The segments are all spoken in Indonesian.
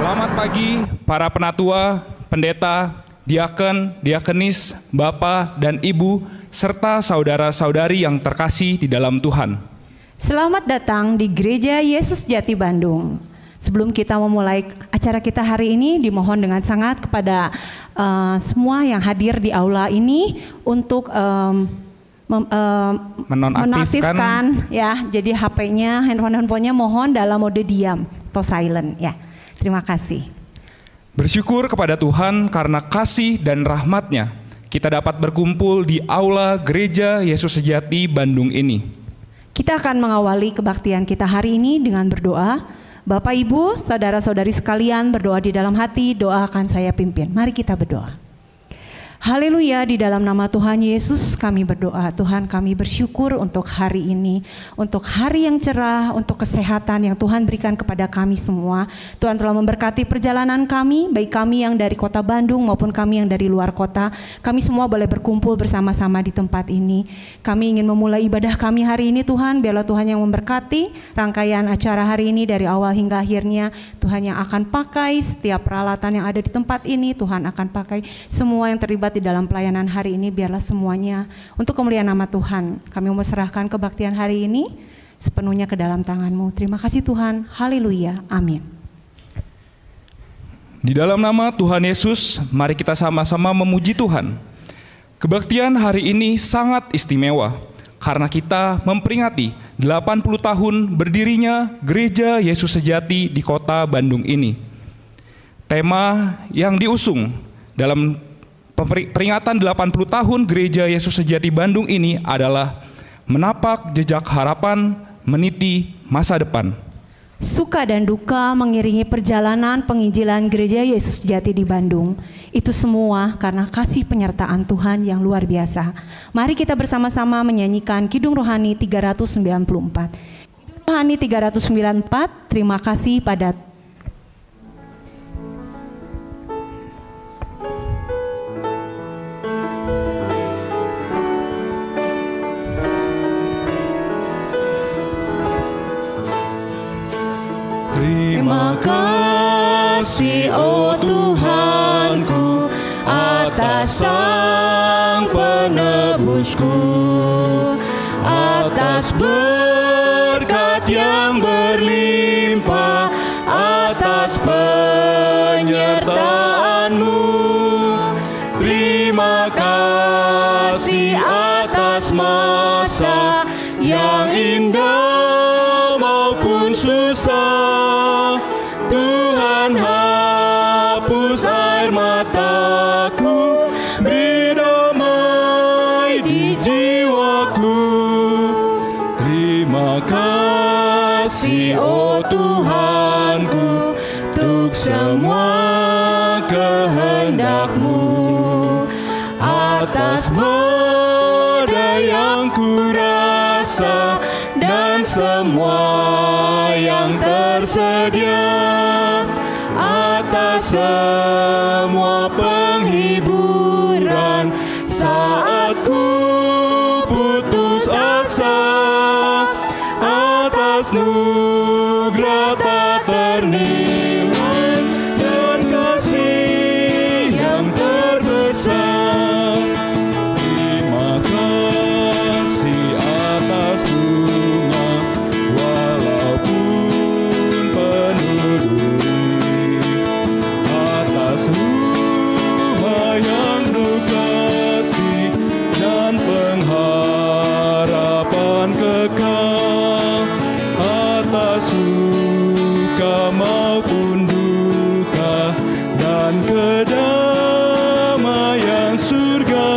Selamat pagi para penatua, pendeta, diaken, diakenis, bapak dan ibu, serta saudara-saudari yang terkasih di dalam Tuhan. Selamat datang di Gereja Yesus Jati Bandung. Sebelum kita memulai acara kita hari ini, dimohon dengan sangat kepada semua yang hadir di aula ini untuk menonaktifkan ya. Jadi HP-nya, handphone-nya mohon dalam mode diam atau silent ya. Terima kasih. Bersyukur kepada Tuhan karena kasih dan rahmat-Nya, kita dapat berkumpul di aula Gereja Yesus Sejati Bandung ini. Kita akan mengawali kebaktian kita hari ini dengan berdoa. Bapak, Ibu, saudara-saudari sekalian berdoa di dalam hati, doa akan saya pimpin. Mari kita berdoa. Haleluya, di dalam nama Tuhan Yesus kami berdoa. Tuhan, kami bersyukur untuk hari ini, untuk hari yang cerah, untuk kesehatan yang Tuhan berikan kepada kami semua. Tuhan telah memberkati perjalanan kami, baik kami yang dari kota Bandung maupun kami yang dari luar kota. Kami semua boleh berkumpul bersama-sama di tempat ini. Kami ingin memulai ibadah kami hari ini, Tuhan. Biarlah Tuhan yang memberkati rangkaian acara hari ini dari awal hingga akhirnya. Tuhan yang akan pakai setiap peralatan yang ada di tempat ini. Tuhan akan pakai semua yang terlibat di dalam pelayanan hari ini, biarlah semuanya untuk kemuliaan nama Tuhan. Kami memserahkan kebaktian hari ini sepenuhnya ke dalam tangan-Mu. Terima kasih Tuhan, haleluya, amin. Di dalam nama Tuhan Yesus, mari kita sama-sama memuji Tuhan. Kebaktian hari ini sangat istimewa karena kita memperingati 80 tahun berdirinya Gereja Yesus Sejati di kota Bandung ini. Tema yang diusung dalam peringatan 80 tahun Gereja Yesus Sejati Bandung ini adalah menapak jejak harapan, meniti masa depan. Suka dan duka mengiringi perjalanan penginjilan Gereja Yesus Sejati di Bandung. Itu semua karena kasih penyertaan Tuhan yang luar biasa. Mari kita bersama-sama menyanyikan Kidung Rohani 394. Kidung Rohani 394, terima kasih pada Terima kasih, oh Tuhanku, atas Sang Penebusku, atas berkat yang berlimpah, atas penyertaan-Mu. Terima kasih atas masa yang indah maupun susah. Tuhan, hapus air mataku, beri damai di jiwaku. Terima kasih, oh Tuhanku, untuk semua kehendak-Mu, atas badai yang kurasa dan semua yang tersedia, atas semua penghiburan saat ku putus asa, atas nugrah tak ternilai dan kasih yang terbesar. Terima kasih atas bunga walaupun penuh duri, atas rumah yang penuh kasih dan pengharapan kekal, atas suka maupun duka dan kedamaian surga.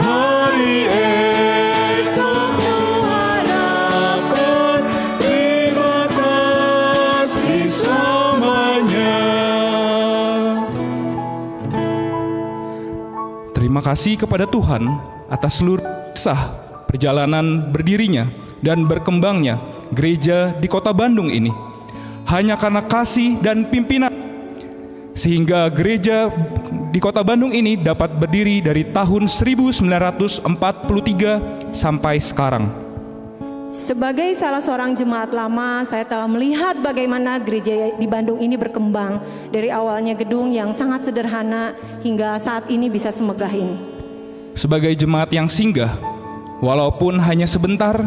Hari esok ku harapkan, terima kasih selamanya. Terima kasih kepada Tuhan atas seluruh kisah perjalanan berdirinya dan berkembangnya gereja di kota Bandung ini. Hanya karena kasih dan pimpinan, sehingga gereja di kota Bandung ini dapat berdiri dari tahun 1943 sampai sekarang. Sebagai salah seorang jemaat lama, saya telah melihat bagaimana gereja di Bandung ini berkembang dari awalnya gedung yang sangat sederhana hingga saat ini bisa semegah ini. Sebagai jemaat yang singgah, walaupun hanya sebentar,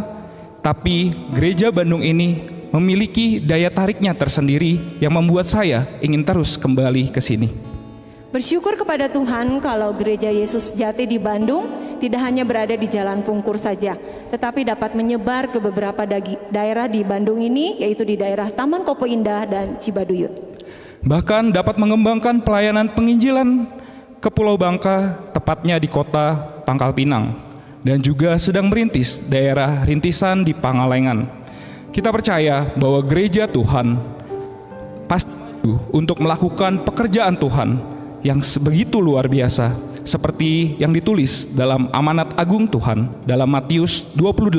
tapi gereja Bandung ini memiliki daya tariknya tersendiri yang membuat saya ingin terus kembali ke sini. Bersyukur kepada Tuhan kalau gereja Yesus Jati di Bandung tidak hanya berada di Jalan Pungkur saja, tetapi dapat menyebar ke beberapa daerah di Bandung ini, yaitu di daerah Taman Kopo Indah dan Cibaduyut. Bahkan dapat mengembangkan pelayanan penginjilan ke Pulau Bangka, tepatnya di kota Pangkal Pinang, dan juga sedang merintis daerah rintisan di Pangalengan. Kita percaya bahwa gereja Tuhan pasti maju untuk melakukan pekerjaan Tuhan yang sebegitu luar biasa, seperti yang ditulis dalam amanat agung Tuhan dalam Matius 28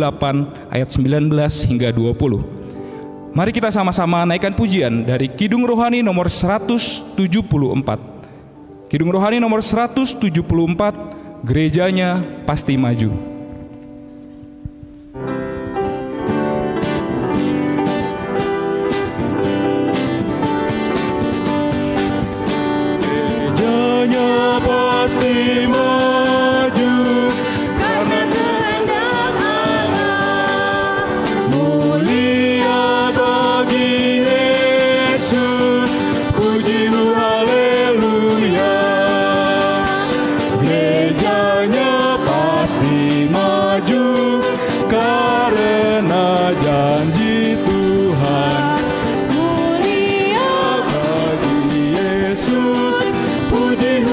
ayat 19 hingga 20. Mari kita sama-sama naikkan pujian dari Kidung Rohani nomor 174. Kidung Rohani nomor 174, Gerejanya Pasti Maju. Pasti maju karena kehendak Allah, mulia bagi Yesus, puji haleluya. Gerejanya pasti maju karena janji Tuhan, mulia bagi Yesus, puji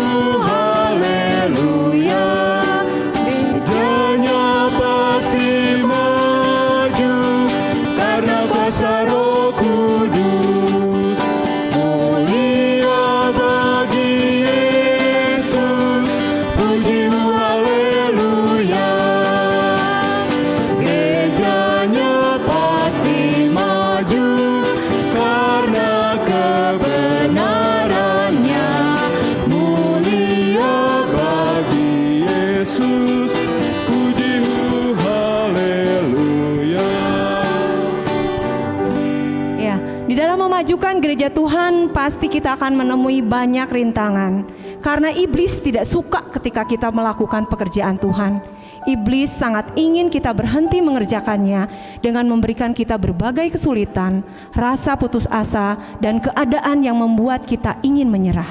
memajukan gereja Tuhan, pasti kita akan menemui banyak rintangan. Karena iblis tidak suka ketika kita melakukan pekerjaan Tuhan. Iblis sangat ingin kita berhenti mengerjakannya dengan memberikan kita berbagai kesulitan, rasa putus asa, dan keadaan yang membuat kita ingin menyerah.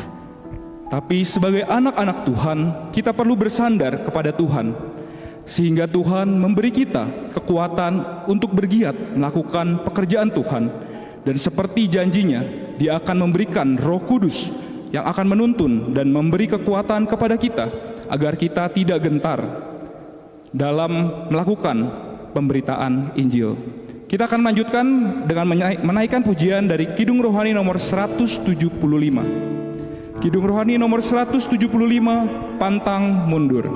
Tapi sebagai anak-anak Tuhan, kita perlu bersandar kepada Tuhan, sehingga Tuhan memberi kita kekuatan untuk bergiat melakukan pekerjaan Tuhan. Dan seperti janjinya, Dia akan memberikan Roh Kudus yang akan menuntun dan memberi kekuatan kepada kita agar kita tidak gentar dalam melakukan pemberitaan Injil. Kita akan lanjutkan dengan menaikkan pujian dari Kidung Rohani nomor 175. Kidung Rohani nomor 175, Pantang Mundur.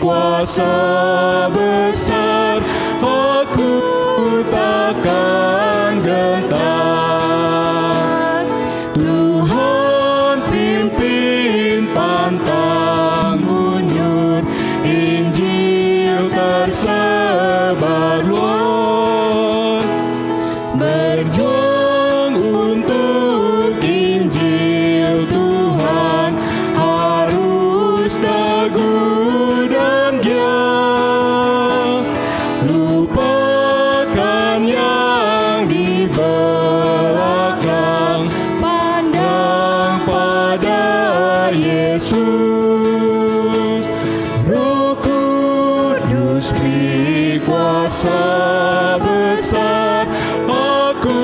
Kuasa besar, aku takkan gentar. ragu dan giat, lupakan yang di belakang, pandang pada Yesus. Roh Kudus beri kuasa besar, aku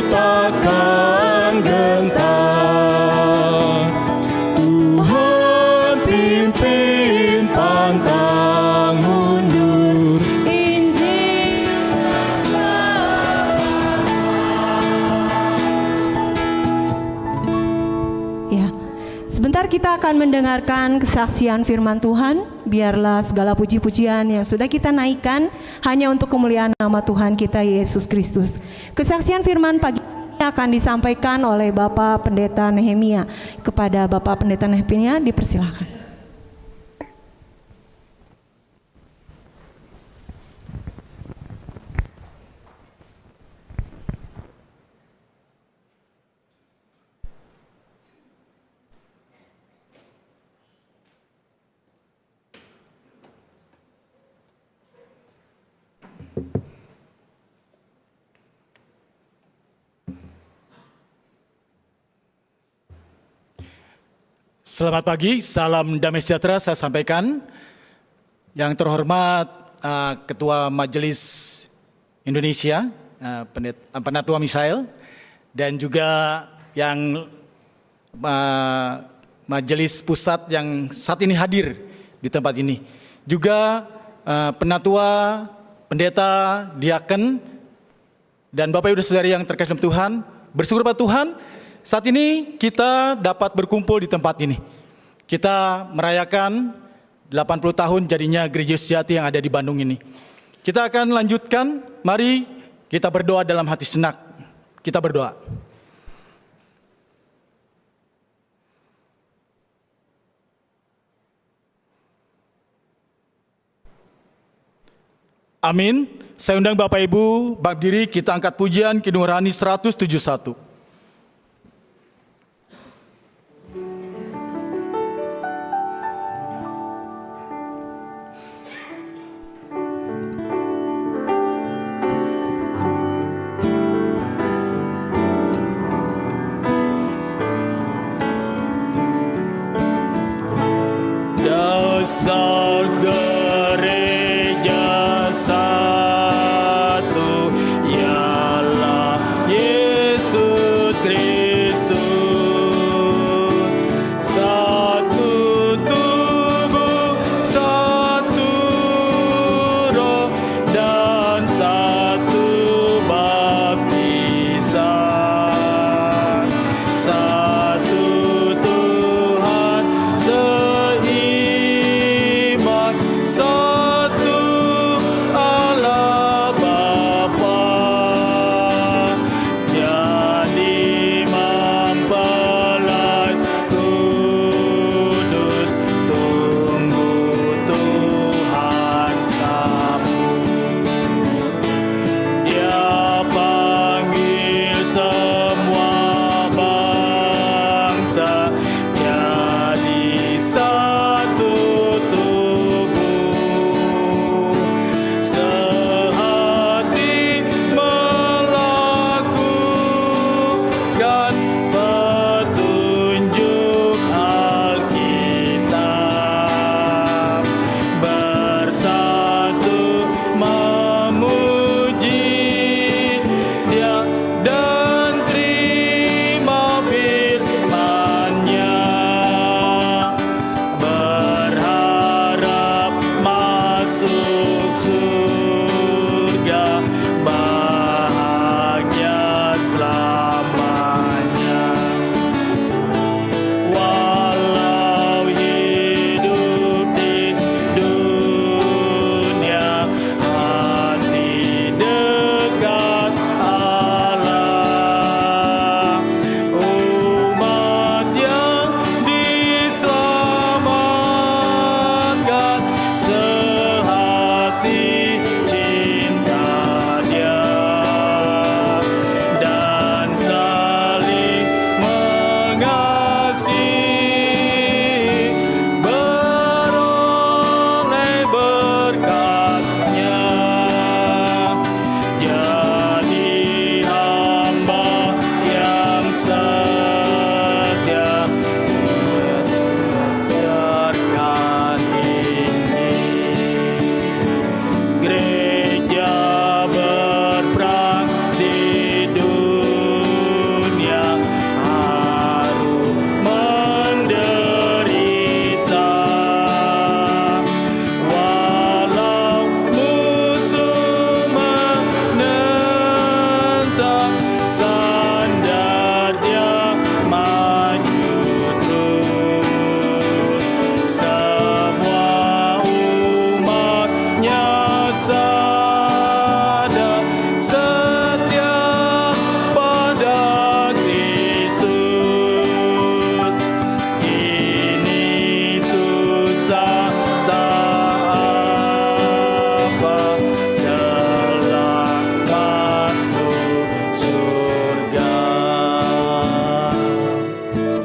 takkan gentar. Tuhan pimpin, pantang mundur, Injil ya. Sebentar kita akan mendengarkan kesaksian firman Tuhan. Biarlah segala puji-pujian yang sudah kita naikkan hanya untuk kemuliaan nama Tuhan kita Yesus Kristus. Kesaksian firman pagi ini akan disampaikan oleh Bapak Pendeta Nehemia. Kepada Bapak Pendeta Nehemia dipersilakan. Selamat pagi, salam damai sejahtera saya sampaikan. Yang terhormat Ketua Majelis Indonesia, Penatua Misael, dan juga yang Majelis Pusat yang saat ini hadir di tempat ini. Juga Penatua, Pendeta, Diaken, dan Bapak Ibu Saudari yang terkasih dalam Tuhan, bersyukur pada Tuhan. Saat ini kita dapat berkumpul di tempat ini. Kita merayakan 80 tahun jadinya Gereja Sejati yang ada di Bandung ini. Kita akan lanjutkan, mari kita berdoa dalam hati senak. Kita berdoa. Amin. Saya undang Bapak Ibu berdiri, kita angkat pujian Kidung Rohani 171. Dasar gereja satu ialah Yesus Kristus, satu tubuh, satu roh, dan satu baptisan, satu Tuhan seiman, satu Allah Bapa, jadi mempelai kudus, tunggu Tuhan sambut. Dia panggil semua bangsa jadi satu tubuh,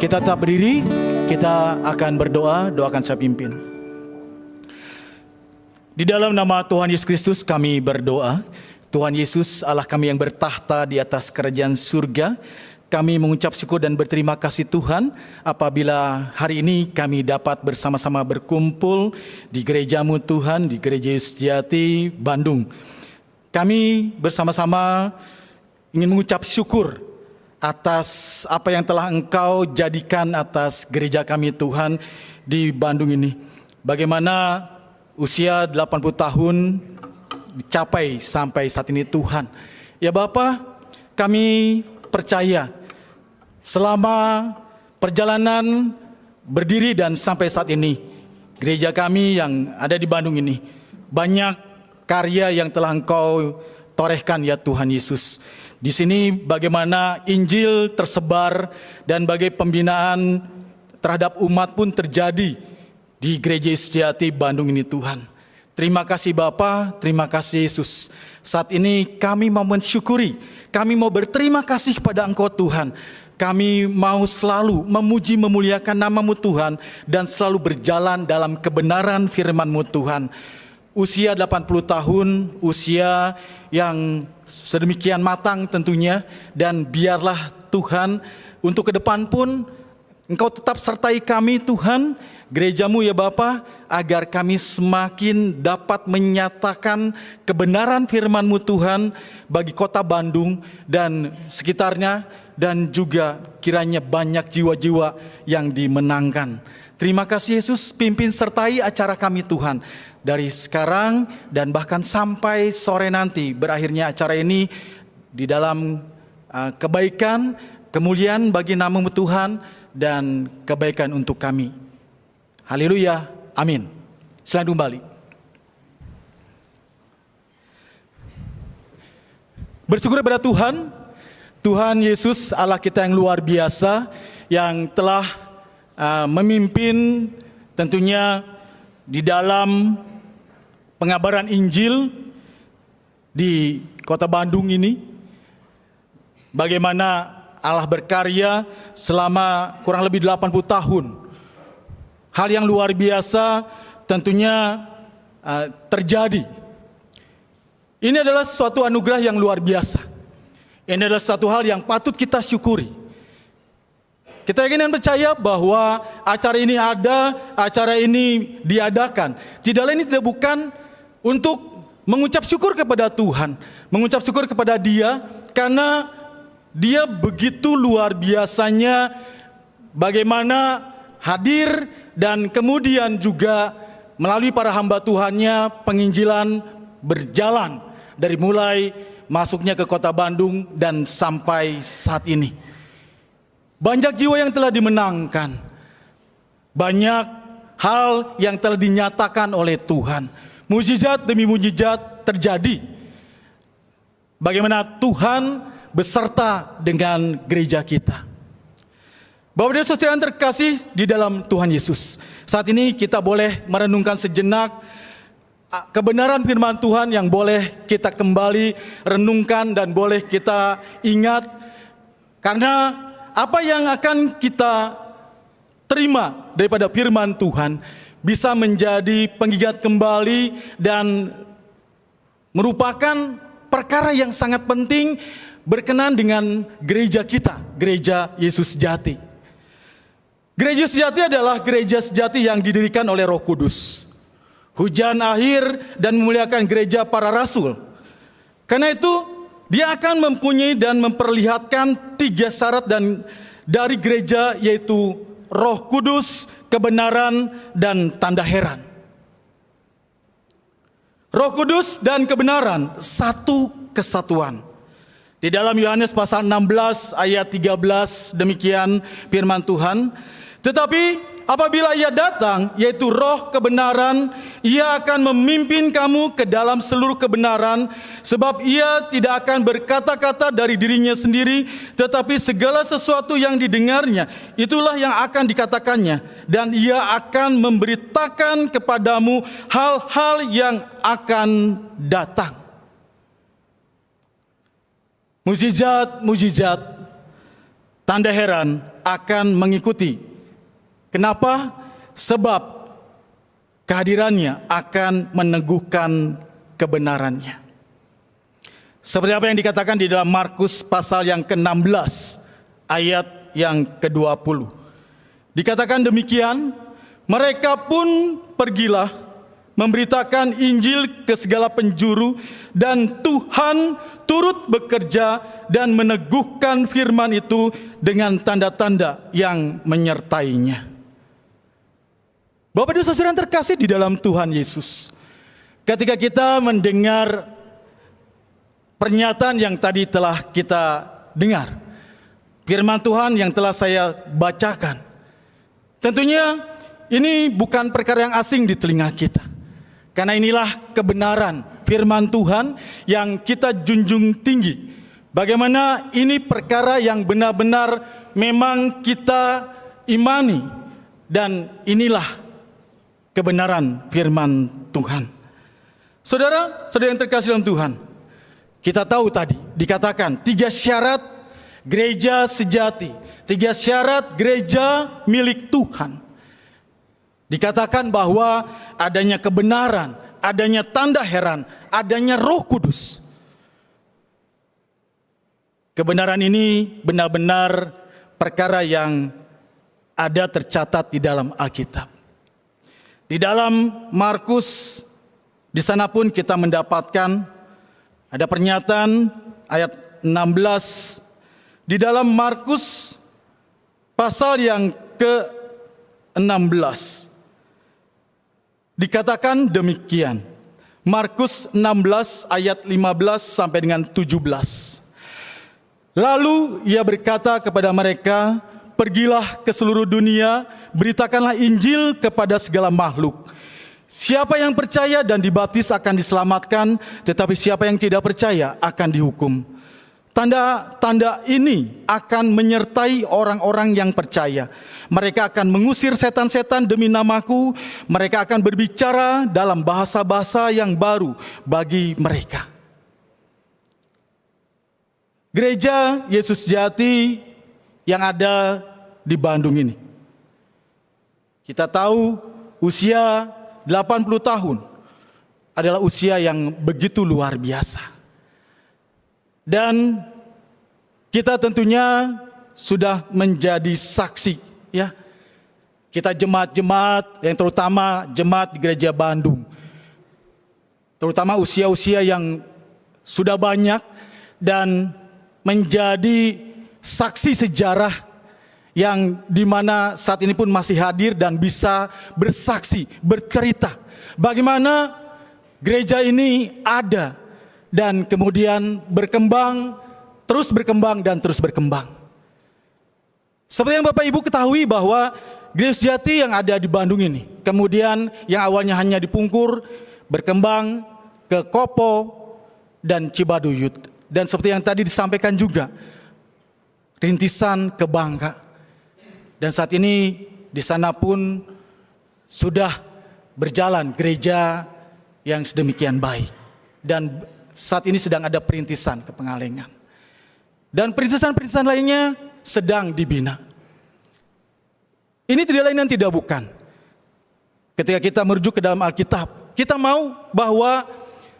Kita tetap berdiri, kita akan berdoa, doakan saya pimpin. Di dalam nama Tuhan Yesus Kristus kami berdoa. Tuhan Yesus, Allah kami yang bertahta di atas kerajaan surga, kami mengucap syukur dan berterima kasih Tuhan apabila hari ini kami dapat bersama-sama berkumpul di gereja-Mu Tuhan, di Gereja Yesus Sejati Bandung. Kami bersama-sama ingin mengucap syukur atas apa yang telah Engkau jadikan atas gereja kami Tuhan di Bandung ini. Bagaimana usia 80 tahun dicapai sampai saat ini Tuhan. Ya Bapa, kami percaya selama perjalanan berdiri dan sampai saat ini, gereja kami yang ada di Bandung ini, banyak karya yang telah Engkau torehkan ya Tuhan Yesus. Di sini bagaimana Injil tersebar dan bagai pembinaan terhadap umat pun terjadi di Gereja Sejati Bandung ini Tuhan. Terima kasih Bapa, terima kasih Yesus. Saat ini kami mau mensyukuri, kami mau berterima kasih kepada Engkau Tuhan. Kami mau selalu memuji memuliakan nama-Mu Tuhan dan selalu berjalan dalam kebenaran firman-Mu Tuhan. Usia 80 tahun, usia yang sedemikian matang tentunya, dan biarlah Tuhan untuk ke depan pun Engkau tetap sertai kami Tuhan, gereja-Mu ya Bapa, agar kami semakin dapat menyatakan kebenaran firman-Mu Tuhan bagi kota Bandung dan sekitarnya, dan juga kiranya banyak jiwa-jiwa yang dimenangkan. Terima kasih Yesus, pimpin sertai acara kami Tuhan. Dari sekarang dan bahkan sampai sore nanti berakhirnya acara ini di dalam kebaikan, kemuliaan bagi nama-Mu Tuhan dan kebaikan untuk kami. Haleluya, amin. Selamat kembali. Bersyukur kepada Tuhan, Tuhan Yesus Allah kita yang luar biasa, yang telah memimpin tentunya di dalam pengabaran Injil di kota Bandung ini. Bagaimana Allah berkarya selama kurang lebih 80 tahun. Hal yang luar biasa tentunya terjadi. Ini adalah suatu anugerah yang luar biasa. Ini adalah satu hal yang patut kita syukuri. Kita yakin dan percaya bahwa acara ini ada, acara ini diadakan. Tidak lain tidak bukan untuk mengucap syukur kepada Tuhan, mengucap syukur kepada Dia, karena Dia begitu luar biasanya bagaimana hadir dan kemudian juga melalui para hamba Tuhannya penginjilan berjalan dari mulai masuknya ke kota Bandung dan sampai saat ini. Banyak jiwa yang telah dimenangkan, banyak hal yang telah dinyatakan oleh Tuhan. Mujizat demi mujizat terjadi. Bagaimana Tuhan beserta dengan gereja kita. Bapak dan Saudara yang terkasih di dalam Tuhan Yesus, saat ini kita boleh merenungkan sejenak kebenaran firman Tuhan yang boleh kita kembali renungkan dan boleh kita ingat. Karena apa yang akan kita terima daripada firman Tuhan bisa menjadi pengingat kembali dan merupakan perkara yang sangat penting berkenan dengan gereja kita, Gereja Yesus Sejati. Gereja Sejati adalah gereja sejati yang didirikan oleh Roh Kudus. Hujan akhir dan memuliakan gereja para rasul. Karena itu, dia akan mempunyai dan memperlihatkan 3 syarat dan dari gereja, yaitu Roh Kudus, kebenaran, dan tanda heran. Roh Kudus dan kebenaran, satu kesatuan. Di dalam Yohanes pasal 16 ayat 13 demikian firman Tuhan. Tetapi apabila Ia datang, yaitu Roh kebenaran, Ia akan memimpin kamu ke dalam seluruh kebenaran, sebab Ia tidak akan berkata-kata dari dirinya sendiri, tetapi segala sesuatu yang didengarnya, itulah yang akan dikatakannya, dan Ia akan memberitakan kepadamu hal-hal yang akan datang. Mujizat-mujizat, tanda heran akan mengikuti. Kenapa? Sebab kehadirannya akan meneguhkan kebenarannya. Seperti apa yang dikatakan di dalam Markus pasal yang ke-16 ayat yang ke-20. Dikatakan demikian, mereka pun pergilah memberitakan Injil ke segala penjuru, dan Tuhan turut bekerja dan meneguhkan firman itu dengan tanda-tanda yang menyertainya. Bapak dan Saudara yang terkasih di dalam Tuhan Yesus, ketika kita mendengar pernyataan yang tadi telah kita dengar, firman Tuhan yang telah saya bacakan, tentunya ini bukan perkara yang asing di telinga kita. Karena inilah kebenaran firman Tuhan yang kita junjung tinggi. Bagaimana ini perkara yang benar-benar memang kita imani. Dan inilah kebenaran firman Tuhan. Saudara-saudara yang terkasih dalam Tuhan, kita tahu tadi dikatakan 3 syarat gereja sejati, 3 syarat gereja milik Tuhan. Dikatakan bahwa adanya kebenaran, adanya tanda heran, adanya Roh Kudus. Kebenaran ini benar-benar perkara yang ada tercatat di dalam Alkitab. Di dalam Markus, di sana pun kita mendapatkan ada pernyataan ayat 16 di dalam Markus pasal yang ke-16. Dikatakan demikian. Markus 16 ayat 15 sampai dengan 17. Lalu ia berkata kepada mereka, pergilah ke seluruh dunia, beritakanlah Injil kepada segala makhluk. Siapa yang percaya dan dibaptis akan diselamatkan, tetapi siapa yang tidak percaya akan dihukum. Tanda-tanda ini akan menyertai orang-orang yang percaya. Mereka akan mengusir setan-setan demi namaku. Mereka akan berbicara dalam bahasa-bahasa yang baru bagi mereka. Gereja Yesus Sejati yang ada di Bandung ini, kita tahu usia 80 tahun adalah usia yang begitu luar biasa. Dan kita tentunya sudah menjadi saksi, ya. Kita jemaat-jemaat yang terutama jemaat di Gereja Bandung, terutama usia-usia yang sudah banyak dan menjadi saksi sejarah yang dimana saat ini pun masih hadir dan bisa bersaksi, bercerita bagaimana gereja ini ada dan kemudian berkembang, terus berkembang dan terus berkembang. Seperti yang Bapak Ibu ketahui bahwa Gereja Sejati yang ada di Bandung ini, kemudian yang awalnya hanya di Pungkur, berkembang ke Kopo dan Cibaduyut. Dan seperti yang tadi disampaikan juga, rintisan ke Bangka. Dan saat ini di sana pun sudah berjalan gereja yang sedemikian baik. Dan saat ini sedang ada perintisan ke Pengalengan. Dan perintisan-perintisan lainnya sedang dibina. Ini tidak lain dan tidak bukan. Ketika kita merujuk ke dalam Alkitab, kita mau bahwa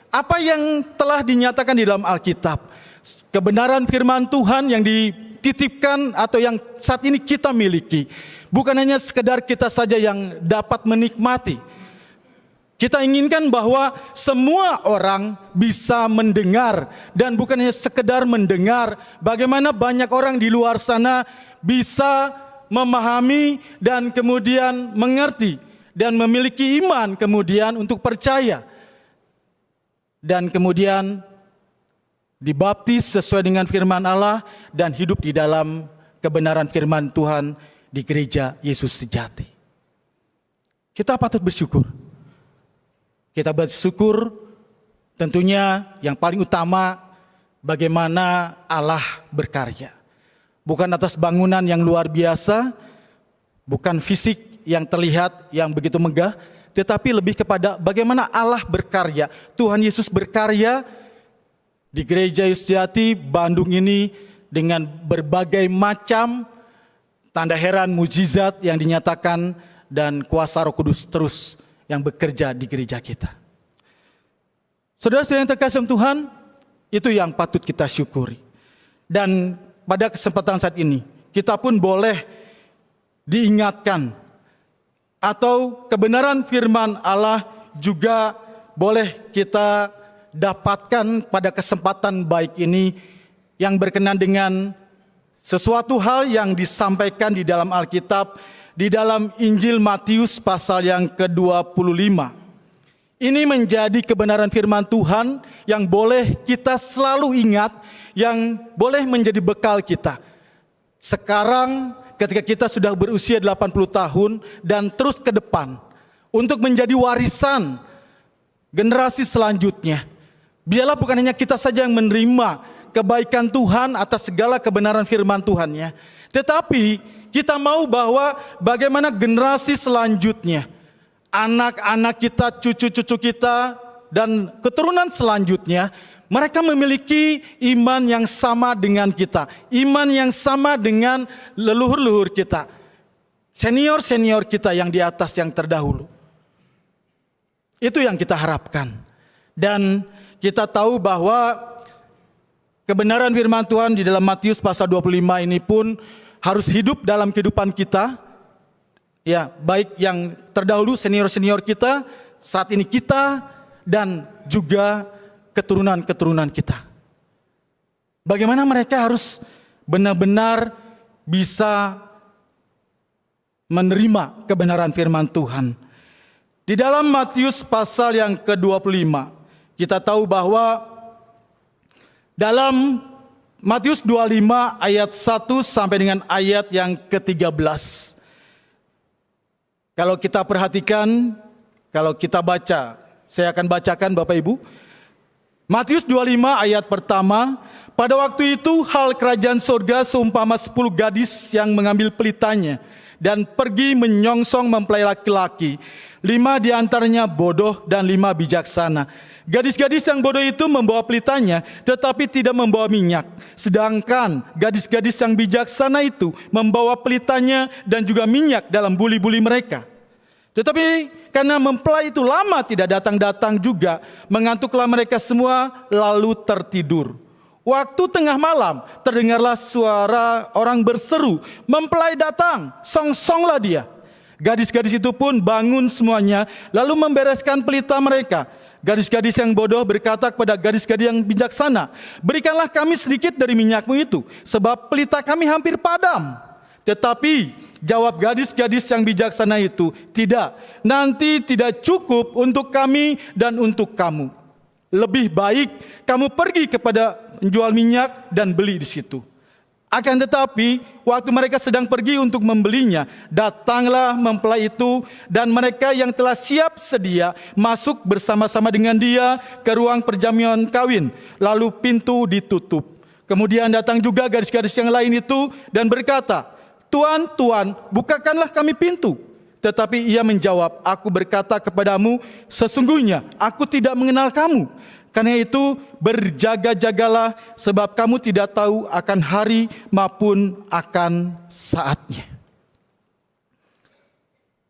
apa yang telah dinyatakan di dalam Alkitab, kebenaran firman Tuhan yang dititipkan atau yang saat ini kita miliki, bukan hanya sekedar kita saja yang dapat menikmati. Kita inginkan bahwa semua orang bisa mendengar, dan bukan hanya sekedar mendengar, bagaimana banyak orang di luar sana bisa memahami dan kemudian mengerti dan memiliki iman kemudian untuk percaya dan kemudian dibaptis sesuai dengan firman Allah dan hidup di dalam kebenaran firman Tuhan di Gereja Yesus Sejati. Kita patut bersyukur. Kita bersyukur tentunya yang paling utama bagaimana Allah berkarya. Bukan atas bangunan yang luar biasa, bukan fisik yang terlihat yang begitu megah, tetapi lebih kepada bagaimana Allah berkarya. Tuhan Yesus berkarya di Gereja Yesus Sejati Bandung ini dengan berbagai macam tanda heran, mujizat yang dinyatakan, dan kuasa Roh Kudus terus yang bekerja di gereja kita. Saudara-saudara yang terkasih dalam Tuhan, itu yang patut kita syukuri. Dan pada kesempatan saat ini, kita pun boleh diingatkan, atau kebenaran firman Allah juga boleh kita dapatkan pada kesempatan baik ini, yang berkenan dengan sesuatu hal yang disampaikan di dalam Alkitab, di dalam Injil Matius pasal yang ke-25. Ini menjadi kebenaran firman Tuhan yang boleh kita selalu ingat, yang boleh menjadi bekal kita. Sekarang ketika kita sudah berusia 80 tahun dan terus ke depan, untuk menjadi warisan generasi selanjutnya. Biarlah bukan hanya kita saja yang menerima kebaikan Tuhan atas segala kebenaran firman Tuhan-Nya, tetapi kita mau bahwa bagaimana generasi selanjutnya, anak-anak kita, cucu-cucu kita, dan keturunan selanjutnya, mereka memiliki iman yang sama dengan kita, iman yang sama dengan leluhur-leluhur kita, senior-senior kita yang di atas, yang terdahulu. Itu yang kita harapkan. Dan kita tahu bahwa kebenaran firman Tuhan di dalam Matius pasal 25 ini pun harus hidup dalam kehidupan kita. Ya, baik yang terdahulu, senior-senior kita, saat ini kita, dan juga keturunan-keturunan kita. Bagaimana mereka harus benar-benar bisa menerima kebenaran firman Tuhan. Di dalam Matius pasal yang ke-25, kita tahu bahwa dalam Matius 25 ayat 1 sampai dengan ayat yang ke-13. Kalau kita perhatikan, kalau kita baca, saya akan bacakan Bapak Ibu. Matius 25 ayat pertama, pada waktu itu hal kerajaan surga seumpama 10 gadis yang mengambil pelitanya dan pergi menyongsong mempelai laki-laki. 5 diantaranya bodoh dan 5 bijaksana. Gadis-gadis yang bodoh itu membawa pelitanya tetapi tidak membawa minyak. Sedangkan gadis-gadis yang bijaksana itu membawa pelitanya dan juga minyak dalam buli-buli mereka. Tetapi karena mempelai itu lama tidak datang-datang juga, mengantuklah mereka semua lalu tertidur. Waktu tengah malam terdengarlah suara orang berseru, "Mempelai datang, song-songlah dia." Gadis-gadis itu pun bangun semuanya lalu membereskan pelita mereka. Gadis-gadis yang bodoh berkata kepada gadis-gadis yang bijaksana, "Berikanlah kami sedikit dari minyakmu itu, sebab pelita kami hampir padam." Tetapi jawab gadis-gadis yang bijaksana itu, "Tidak, nanti tidak cukup untuk kami dan untuk kamu. Lebih baik kamu pergi kepada penjual minyak dan beli di situ." Akan tetapi, waktu mereka sedang pergi untuk membelinya, datanglah mempelai itu dan mereka yang telah siap sedia masuk bersama-sama dengan dia ke ruang perjamuan kawin. Lalu pintu ditutup. Kemudian datang juga gadis-gadis yang lain itu dan berkata, "Tuan, Tuan, bukakanlah kami pintu." Tetapi ia menjawab, "Aku berkata kepadamu, sesungguhnya aku tidak mengenal kamu. Karena itu berjaga-jagalah, sebab kamu tidak tahu akan hari maupun akan saatnya."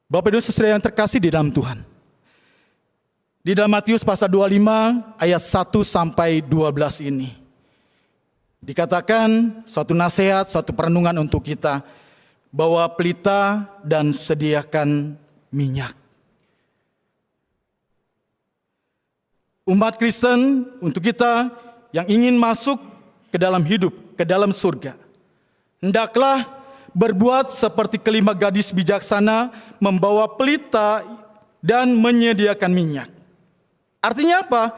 Bapak Ibu Saudara yang terkasih di dalam Tuhan, di dalam Matius pasal 25 ayat 1 sampai 12 ini dikatakan suatu nasihat, suatu perenungan untuk kita, bawa pelita dan sediakan minyak. Umat Kristen, untuk kita yang ingin masuk ke dalam hidup, ke dalam surga, hendaklah berbuat seperti kelima gadis bijaksana, membawa pelita dan menyediakan minyak. Artinya apa?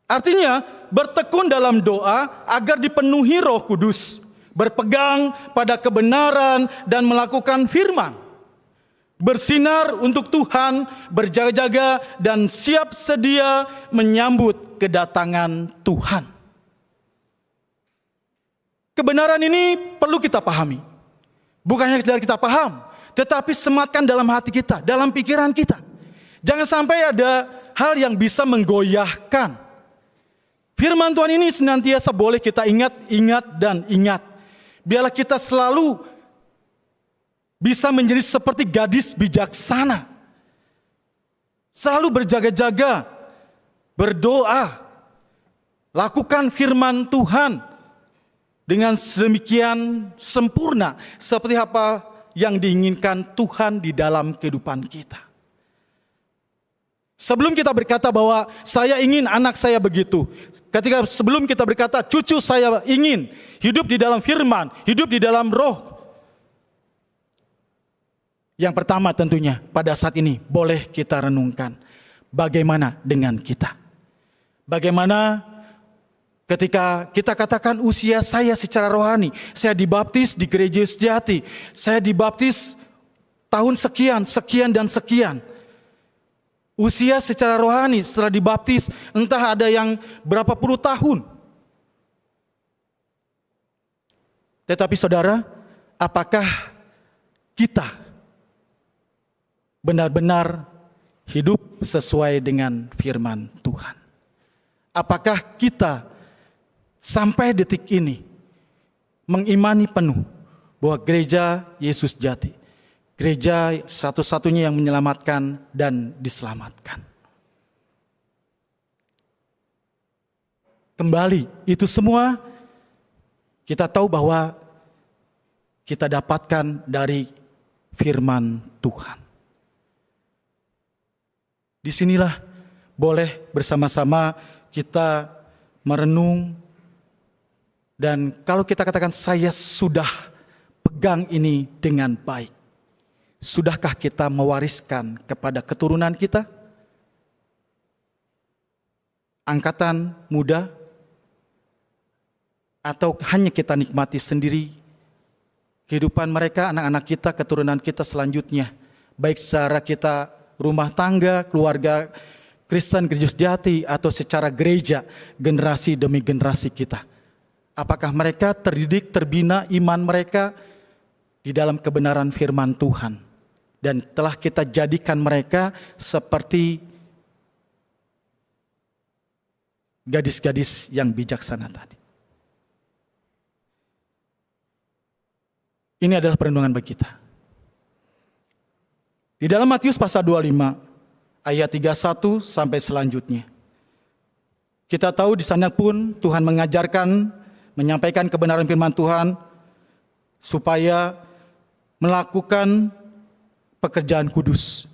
Artinya bertekun dalam doa agar dipenuhi Roh Kudus, berpegang pada kebenaran dan melakukan firman. Bersinar untuk Tuhan, berjaga-jaga dan siap sedia menyambut kedatangan Tuhan. Kebenaran ini perlu kita pahami. Bukan hanya sekedar kita paham, tetapi sematkan dalam hati kita, dalam pikiran kita. Jangan sampai ada hal yang bisa menggoyahkan. Firman Tuhan ini senantiasa boleh kita ingat, dan ingat. Biarlah kita selalu bisa menjadi seperti gadis bijaksana. Selalu berjaga-jaga, berdoa, lakukan firman Tuhan dengan sedemikian sempurna seperti apa yang diinginkan Tuhan di dalam kehidupan kita. Sebelum kita berkata bahwa saya ingin anak saya begitu, sebelum kita berkata cucu saya ingin hidup di dalam firman, hidup di dalam roh, yang pertama tentunya pada saat ini boleh kita renungkan bagaimana dengan kita. Bagaimana ketika kita katakan usia saya secara rohani, saya dibaptis di gereja sejati, saya dibaptis tahun sekian, sekian dan sekian. Usia secara rohani setelah dibaptis entah ada yang berapa puluh tahun. Tetapi saudara, apakah kita benar-benar hidup sesuai dengan firman Tuhan? Apakah kita sampai detik ini mengimani penuh bahwa gereja Yesus Jati, gereja satu-satunya yang menyelamatkan dan diselamatkan? Kembali, itu semua kita tahu bahwa kita dapatkan dari firman Tuhan. Disinilah boleh bersama-sama kita merenung. Dan kalau kita katakan saya sudah pegang ini dengan baik, sudahkah kita mewariskan kepada keturunan kita? Angkatan muda? Atau hanya kita nikmati sendiri kehidupan mereka, anak-anak kita, keturunan kita selanjutnya? Baik secara kita rumah tangga, keluarga Kristen, gereja sejati, atau secara gereja, generasi demi generasi kita. Apakah mereka terdidik, terbina iman mereka di dalam kebenaran firman Tuhan. Dan telah kita jadikan mereka seperti gadis-gadis yang bijaksana tadi. Ini adalah perenungan bagi kita. Di dalam Matius pasal 25 ayat 31 sampai selanjutnya. Kita tahu di sana pun Tuhan mengajarkan, menyampaikan kebenaran firman Tuhan supaya melakukan pekerjaan kudus.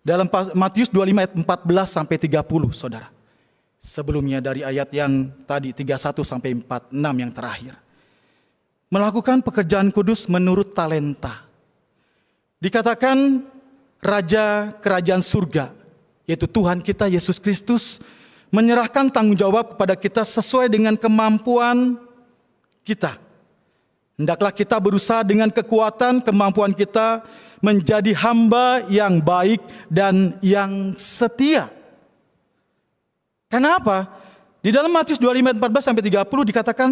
Dalam Matius 25 ayat 14 sampai 30, saudara. Sebelumnya dari ayat yang tadi 31 sampai 46 yang terakhir. Melakukan pekerjaan kudus menurut talenta. Dikatakan Raja Kerajaan Surga, yaitu Tuhan kita Yesus Kristus, menyerahkan tanggung jawab kepada kita sesuai dengan kemampuan kita. Hendaklah kita berusaha dengan kekuatan kemampuan kita menjadi hamba yang baik dan yang setia. Kenapa? Di dalam Matius 25 ayat 14 sampai 30 dikatakan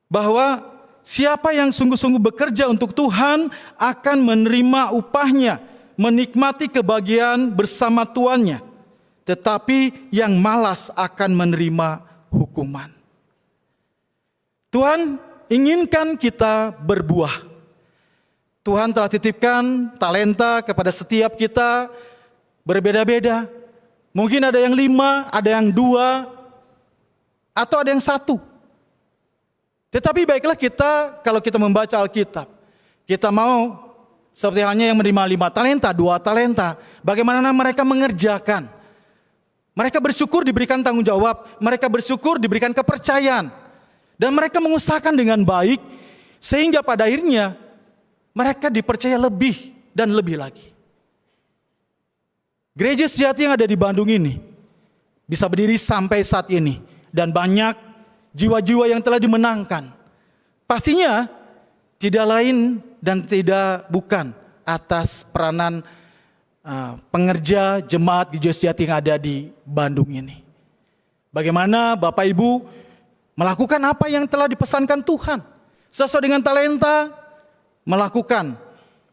bahwa siapa yang sungguh-sungguh bekerja untuk Tuhan akan menerima upahnya, menikmati kebahagiaan bersama tuannya. Tetapi yang malas akan menerima hukuman. Tuhan inginkan kita berbuah. Tuhan telah titipkan talenta kepada setiap kita berbeda-beda. Mungkin ada yang 5, ada yang 2, atau ada yang 1. Tetapi baiklah kita, kalau kita membaca Alkitab, kita mau seperti halnya yang menerima 5 talenta, 2 talenta, bagaimana mereka mengerjakan. Mereka bersyukur diberikan tanggung jawab, mereka bersyukur diberikan kepercayaan. Dan mereka mengusahakan dengan baik, sehingga pada akhirnya mereka dipercaya lebih dan lebih lagi. Gereja sejati yang ada di Bandung ini bisa berdiri sampai saat ini. Dan banyak jiwa-jiwa yang telah dimenangkan. Pastinya tidak lain dan tidak bukan atas peranan pengerja jemaat gereja sejati yang ada di Bandung ini. Bagaimana Bapak Ibu melakukan apa yang telah dipesankan Tuhan. Sesuai dengan talenta, melakukan,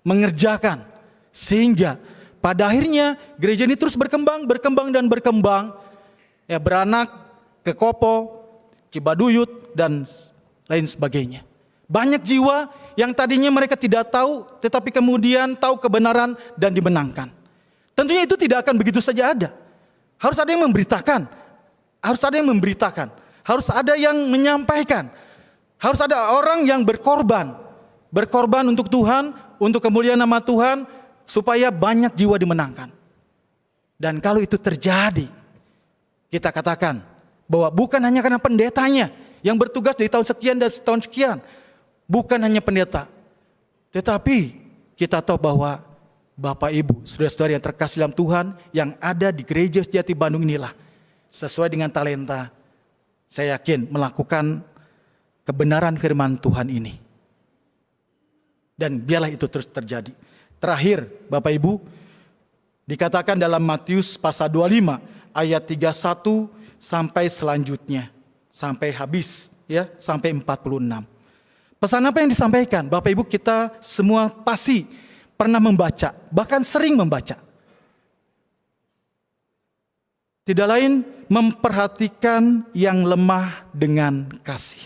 mengerjakan. Sehingga pada akhirnya gereja ini terus berkembang dan berkembang. Ya, beranak ke Kopo, Cibaduyut, dan lain sebagainya. Banyak jiwa yang tadinya mereka tidak tahu, tetapi kemudian tahu kebenaran dan dimenangkan. Tentunya itu tidak akan begitu saja ada. Harus ada yang memberitakan. Harus ada yang memberitakan. Harus ada yang menyampaikan. Harus ada orang yang berkorban. Berkorban untuk Tuhan, untuk kemuliaan nama Tuhan, supaya banyak jiwa dimenangkan. Dan kalau itu terjadi, kita katakan bahwa bukan hanya karena pendetanya yang bertugas dari tahun sekian dan setahun sekian. Bukan hanya pendeta. Tetapi kita tahu bahwa Bapak Ibu, saudara-saudara yang terkasih dalam Tuhan, yang ada di Gereja Sejati Bandung inilah, sesuai dengan talenta, saya yakin melakukan kebenaran firman Tuhan ini. Dan biarlah itu terus terjadi. Terakhir, Bapak Ibu, dikatakan dalam Matius pasal 25 ayat 31 sampai selanjutnya, sampai habis, ya, sampai 46. Pesan apa yang disampaikan? Bapak Ibu, kita semua pasti pernah membaca, bahkan sering membaca. Tidak lain memperhatikan yang lemah dengan kasih.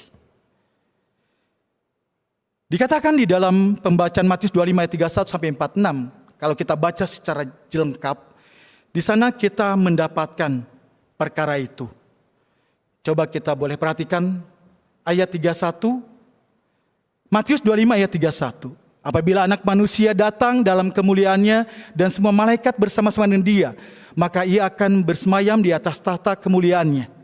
Dikatakan di dalam pembacaan Matius 25 ayat 31 sampai 46, kalau kita baca secara lengkap, di sana kita mendapatkan perkara itu. Coba kita boleh perhatikan ayat 31, Matius 25 ayat 31. Apabila Anak Manusia datang dalam kemuliaannya dan semua malaikat bersama-sama dengan Dia, maka Ia akan bersemayam di atas tahta kemuliaannya.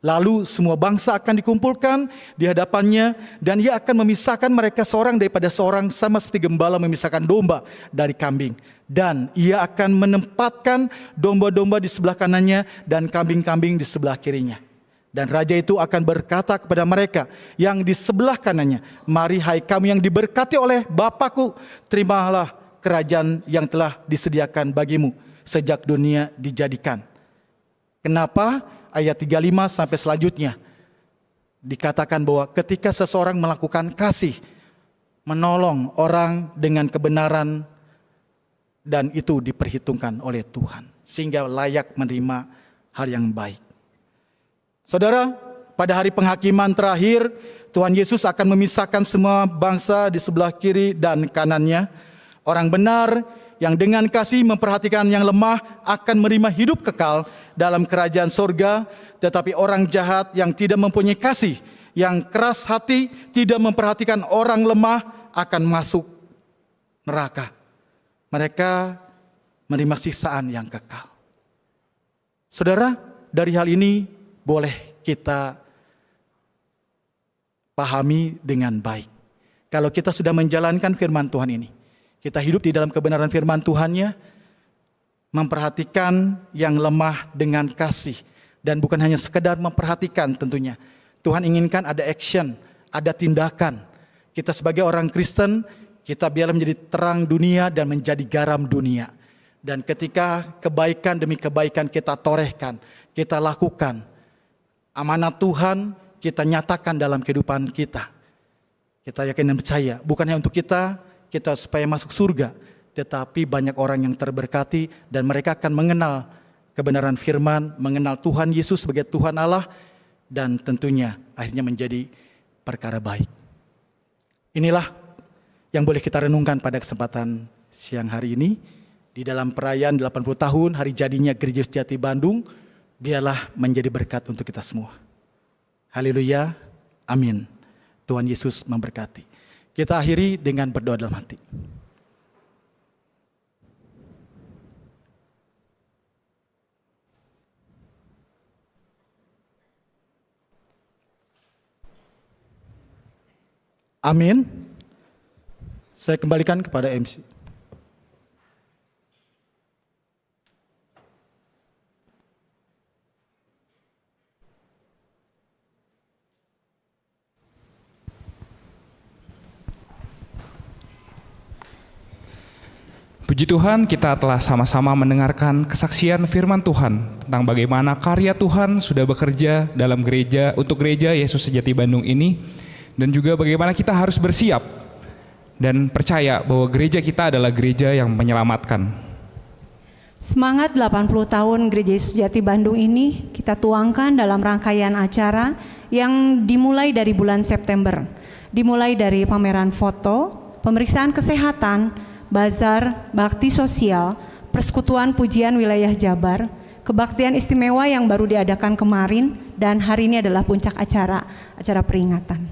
Lalu semua bangsa akan dikumpulkan di hadapannya dan Ia akan memisahkan mereka seorang daripada seorang, sama seperti gembala memisahkan domba dari kambing. Dan Ia akan menempatkan domba-domba di sebelah kanannya dan kambing-kambing di sebelah kirinya. Dan Raja itu akan berkata kepada mereka yang di sebelah kanannya, "Mari hai kamu yang diberkati oleh Bapa-Ku, terimalah kerajaan yang telah disediakan bagimu sejak dunia dijadikan." Kenapa? Ayat 35 sampai selanjutnya dikatakan bahwa ketika seseorang melakukan kasih, menolong orang dengan kebenaran, dan itu diperhitungkan oleh Tuhan sehingga layak menerima hal yang baik. Saudara, pada hari penghakiman terakhir, Tuhan Yesus akan memisahkan semua bangsa di sebelah kiri dan kanannya. Orang benar yang dengan kasih memperhatikan yang lemah akan menerima hidup kekal dalam kerajaan sorga. Tetapi orang jahat yang tidak mempunyai kasih, yang keras hati, tidak memperhatikan orang lemah, akan masuk neraka. Mereka menerima siksaan yang kekal. Saudara, dari hal ini boleh kita pahami dengan baik. Kalau kita sudah menjalankan firman Tuhan ini, kita hidup di dalam kebenaran firman Tuhannya, memperhatikan yang lemah dengan kasih. Dan bukan hanya sekedar memperhatikan tentunya. Tuhan inginkan ada action, ada tindakan. Kita sebagai orang Kristen, kita biarlah menjadi terang dunia dan menjadi garam dunia. Dan ketika kebaikan demi kebaikan kita torehkan, kita lakukan, amanat Tuhan kita nyatakan dalam kehidupan kita. Kita yakin dan percaya, bukan hanya untuk kita supaya masuk surga, tetapi banyak orang yang terberkati dan mereka akan mengenal kebenaran firman, mengenal Tuhan Yesus sebagai Tuhan Allah, dan tentunya akhirnya menjadi perkara baik. Inilah yang boleh kita renungkan pada kesempatan siang hari ini, di dalam perayaan 80 tahun hari jadinya Gereja Sejati Bandung. Biarlah menjadi berkat untuk kita semua. Haleluya, amin. Tuhan Yesus memberkati. Kita akhiri dengan berdoa dalam hati. Amin. Saya kembalikan kepada MC. Puji Tuhan, kita telah sama-sama mendengarkan kesaksian firman Tuhan tentang bagaimana karya Tuhan sudah bekerja dalam gereja, untuk gereja Yesus Sejati Bandung ini, dan juga bagaimana kita harus bersiap dan percaya bahwa gereja kita adalah gereja yang menyelamatkan. Semangat 80 tahun Gereja Yesus Sejati Bandung ini kita tuangkan dalam rangkaian acara yang dimulai dari bulan September. dimulai dari pameran foto, pemeriksaan kesehatan, bazar, bakti sosial, persekutuan pujian wilayah Jabar, kebaktian istimewa yang baru diadakan kemarin, dan hari ini adalah puncak acara peringatan.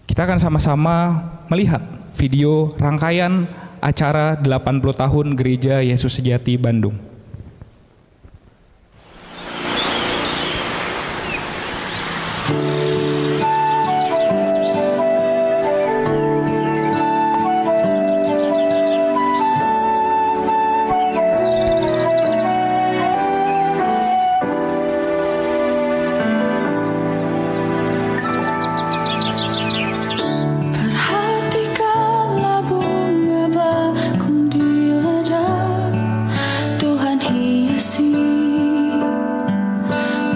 Kita akan sama-sama melihat video rangkaian acara 80 tahun Gereja Yesus Sejati Bandung. Perhatikanlah bunga bakung di ladang, Tuhan hiasi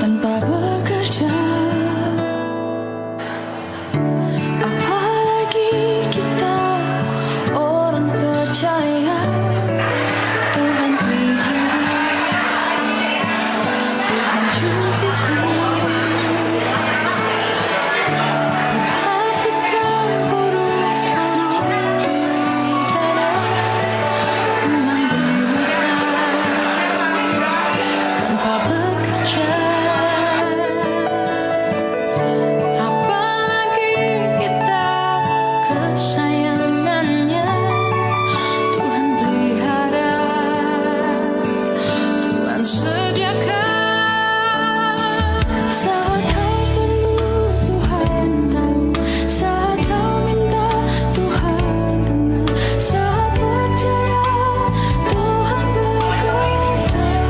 tanpa bekerja. Apalagi kita orang percaya, Tuhan pelihara, Tuhan cukupkan. Perhatikan burung-burung di udara, Tuhan beri makan tanpa bekerja. Apalagi kita kesayangannya, Tuhan pelihara, Tuhan sediakan. Saat kau perlu Tuhan tahu, saat kau minta Tuhan dengar, saat percaya Tuhan bekerja.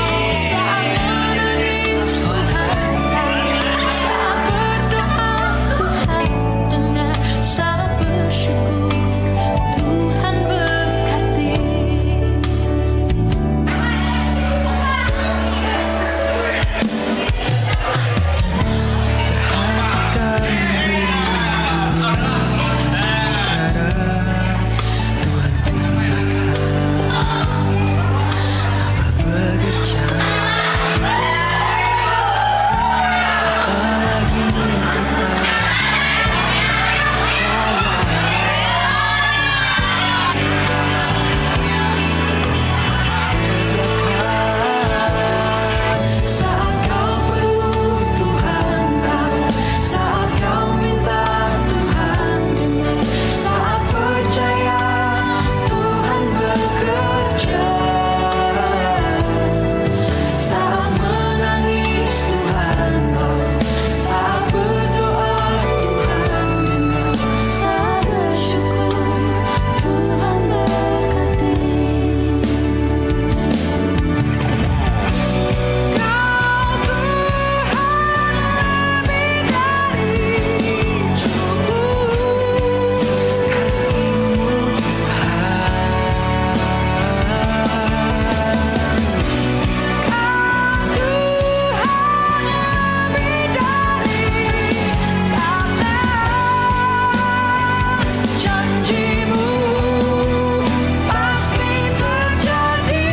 Saat menangis Tuhan tahu, saat berdoa Tuhan dengar, saat bersyukur Tuhan berkati. Saat kau perlu Tuhan tahu, saat kau minta Tuhan dengar, saat percaya Tuhan bekerja. Saat menangis Tuhan tahu, saat berdoa Tuhan dengar, saat bersyukur Tuhan berkati. Kau Tuhan lebih dari cukup, kasih-Mu Tuhan. Kau Tuhan lebih dari, karena janji-Mu pasti terjadi.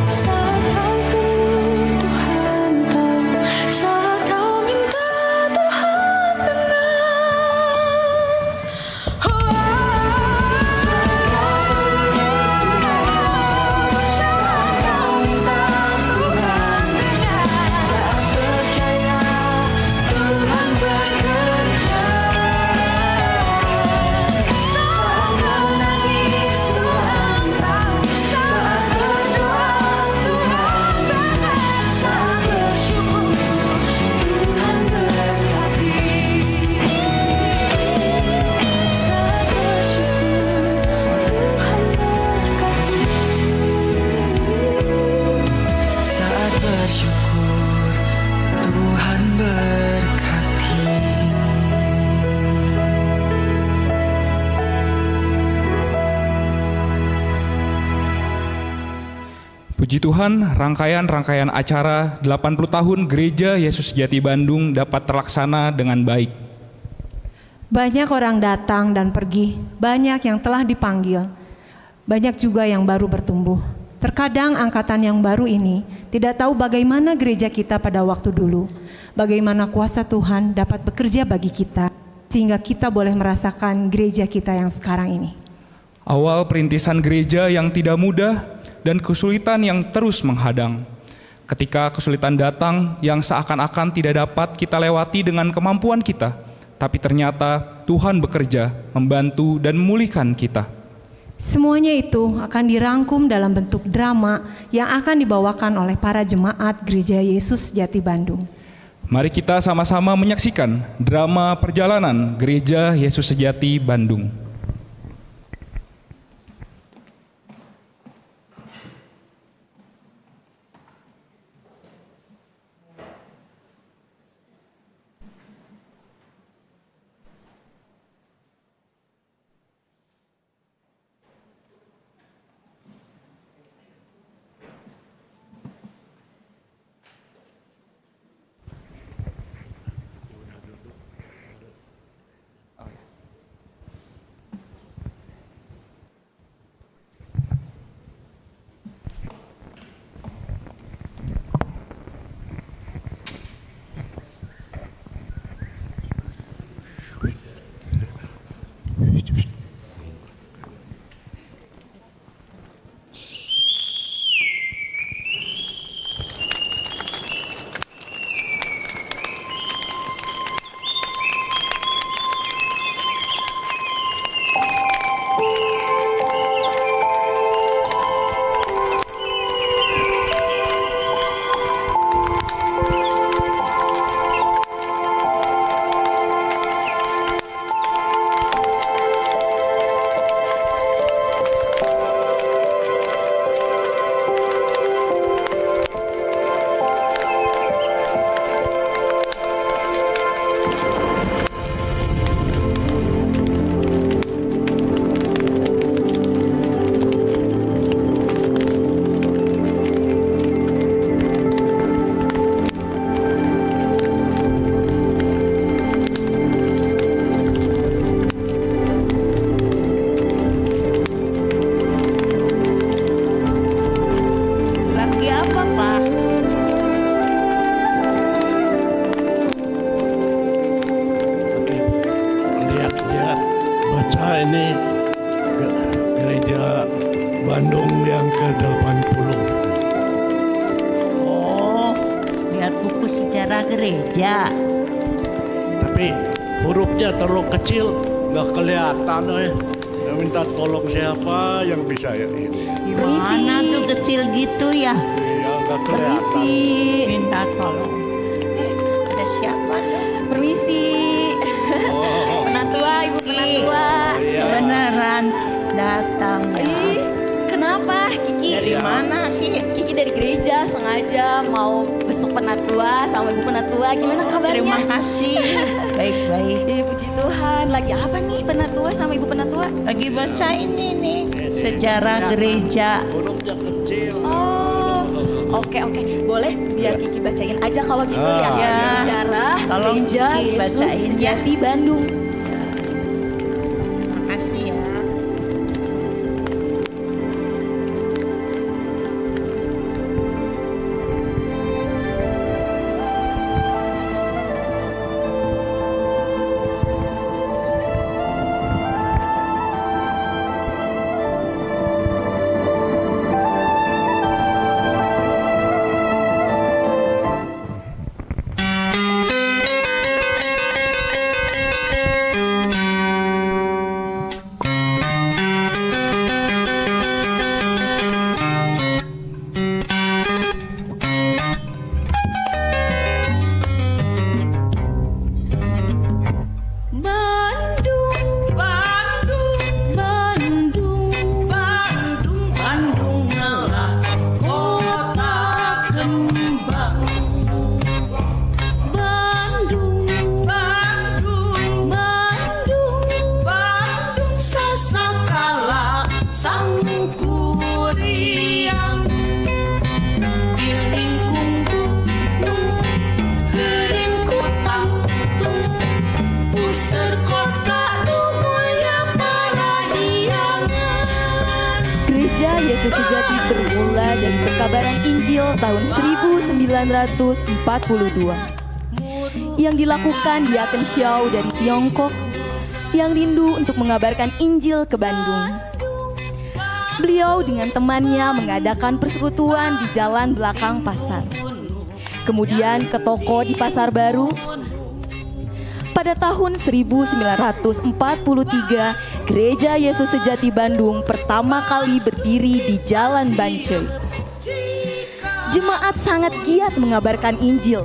Saat kau perlu Tuhan tahu, saat kau minta Tuhan dengar. Saat kau minta Tuhan dengar, saat percaya Tuhan bekerja. Saat menangis Tuhan tahu, saat berdoa Tuhan dengar, saat bersyukur Tuhan berkati. Saat bersyukur Tuhan berkati. Saat bersyukur Tuhan berkati. Puji Tuhan, rangkaian acara 80 tahun Gereja Yesus Sejati Bandung dapat terlaksana dengan baik. Banyak orang datang dan pergi, banyak yang telah dipanggil, banyak juga yang baru bertumbuh. Terkadang angkatan yang baru ini tidak tahu bagaimana gereja kita pada waktu dulu, bagaimana kuasa Tuhan dapat bekerja bagi kita, sehingga kita boleh merasakan gereja kita yang sekarang ini. Awal perintisan gereja yang tidak mudah dan kesulitan yang terus menghadang. Ketika kesulitan datang yang seakan-akan tidak dapat kita lewati dengan kemampuan kita, tapi ternyata Tuhan bekerja, membantu dan memulihkan kita. Semuanya itu akan dirangkum dalam bentuk drama yang akan dibawakan oleh para jemaat Gereja Yesus Sejati Bandung. Mari kita sama-sama menyaksikan drama perjalanan Gereja Yesus Sejati Bandung. Lagi apa, Pak? Lihat-lihat baca ini gereja Bandung yang ke-80. Oh, lihat buku sejarah gereja. Tapi hurufnya terlalu kecil, nggak kelihatan. Saya minta tolong siapa yang bisa ya ini. Gimana tuh kecil gitu ya? Iya, nggak kelihatan. Minta tolong. Ada siapa tuh? Permisi. Penatua, Ibu Penatua. Iya. Beneran datang ya. Ih, kenapa Kiki? Dari mana, Ki? Kiki dari gereja sengaja mau besok Penatua sama Ibu Penatua. Gimana kabarnya? Terima kasih. Baik-baik. Puji Tuhan. Lagi apa nih Penatua sama Ibu Penatua? Lagi baca ini nih, sejarah gereja. Hurufnya kecil. Oh, oke. Boleh biar Kiki bacain aja kalau gitu ya. Ya. Sejarah Tolong Gereja Kiki Yesus bacain ya. Sejati Bandung. Terima kasih ya. Yesus Sejati bermula dari perkabaran Injil tahun 1942 yang dilakukan Diaken Xiao dari Tiongkok yang rindu untuk mengabarkan Injil ke Bandung. Beliau dengan temannya mengadakan persekutuan di jalan belakang pasar. Kemudian ke toko di Pasar Baru. Pada tahun 1943, Gereja Yesus Sejati Bandung pertama kali berdiri di Jalan Bancai. Jemaat sangat giat mengabarkan Injil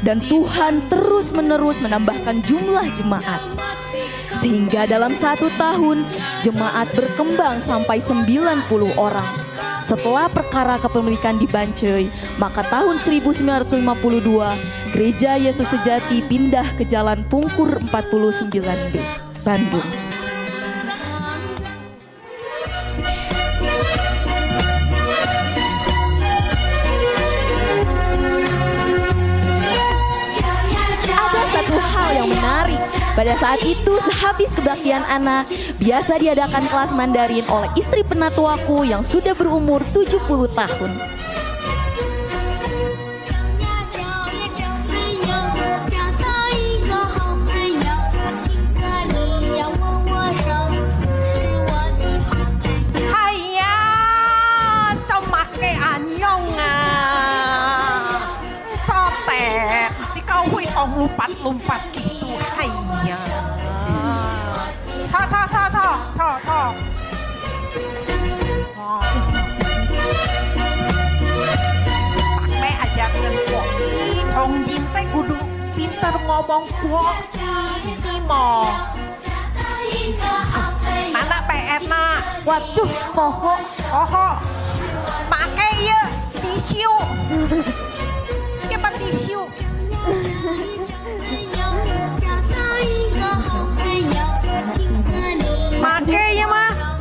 dan Tuhan terus-menerus menambahkan jumlah jemaat. Sehingga dalam 1 tahun, jemaat berkembang sampai 90 orang. Setelah perkara kepemilikan di Bancai, maka tahun 1952, Gereja Yesus Sejati pindah ke Jalan Pungkur 49B, Bandung. Ada satu hal yang menarik. Pada saat itu, sehabis kebaktian anak, biasa diadakan kelas Mandarin oleh istri penatuaku yang sudah berumur 70 tahun. Haiya, cemake anyong cotek. Nanti kau tong lumpat-lumpat gitu. Haiya. Cho. Pakme ajakan kuoki, tong jin teh kudu pinter ngomong kuoki mo. Mana PR na? Waduh, poho. Make ieu tisu. Ieu mah tisu. Make ieu mah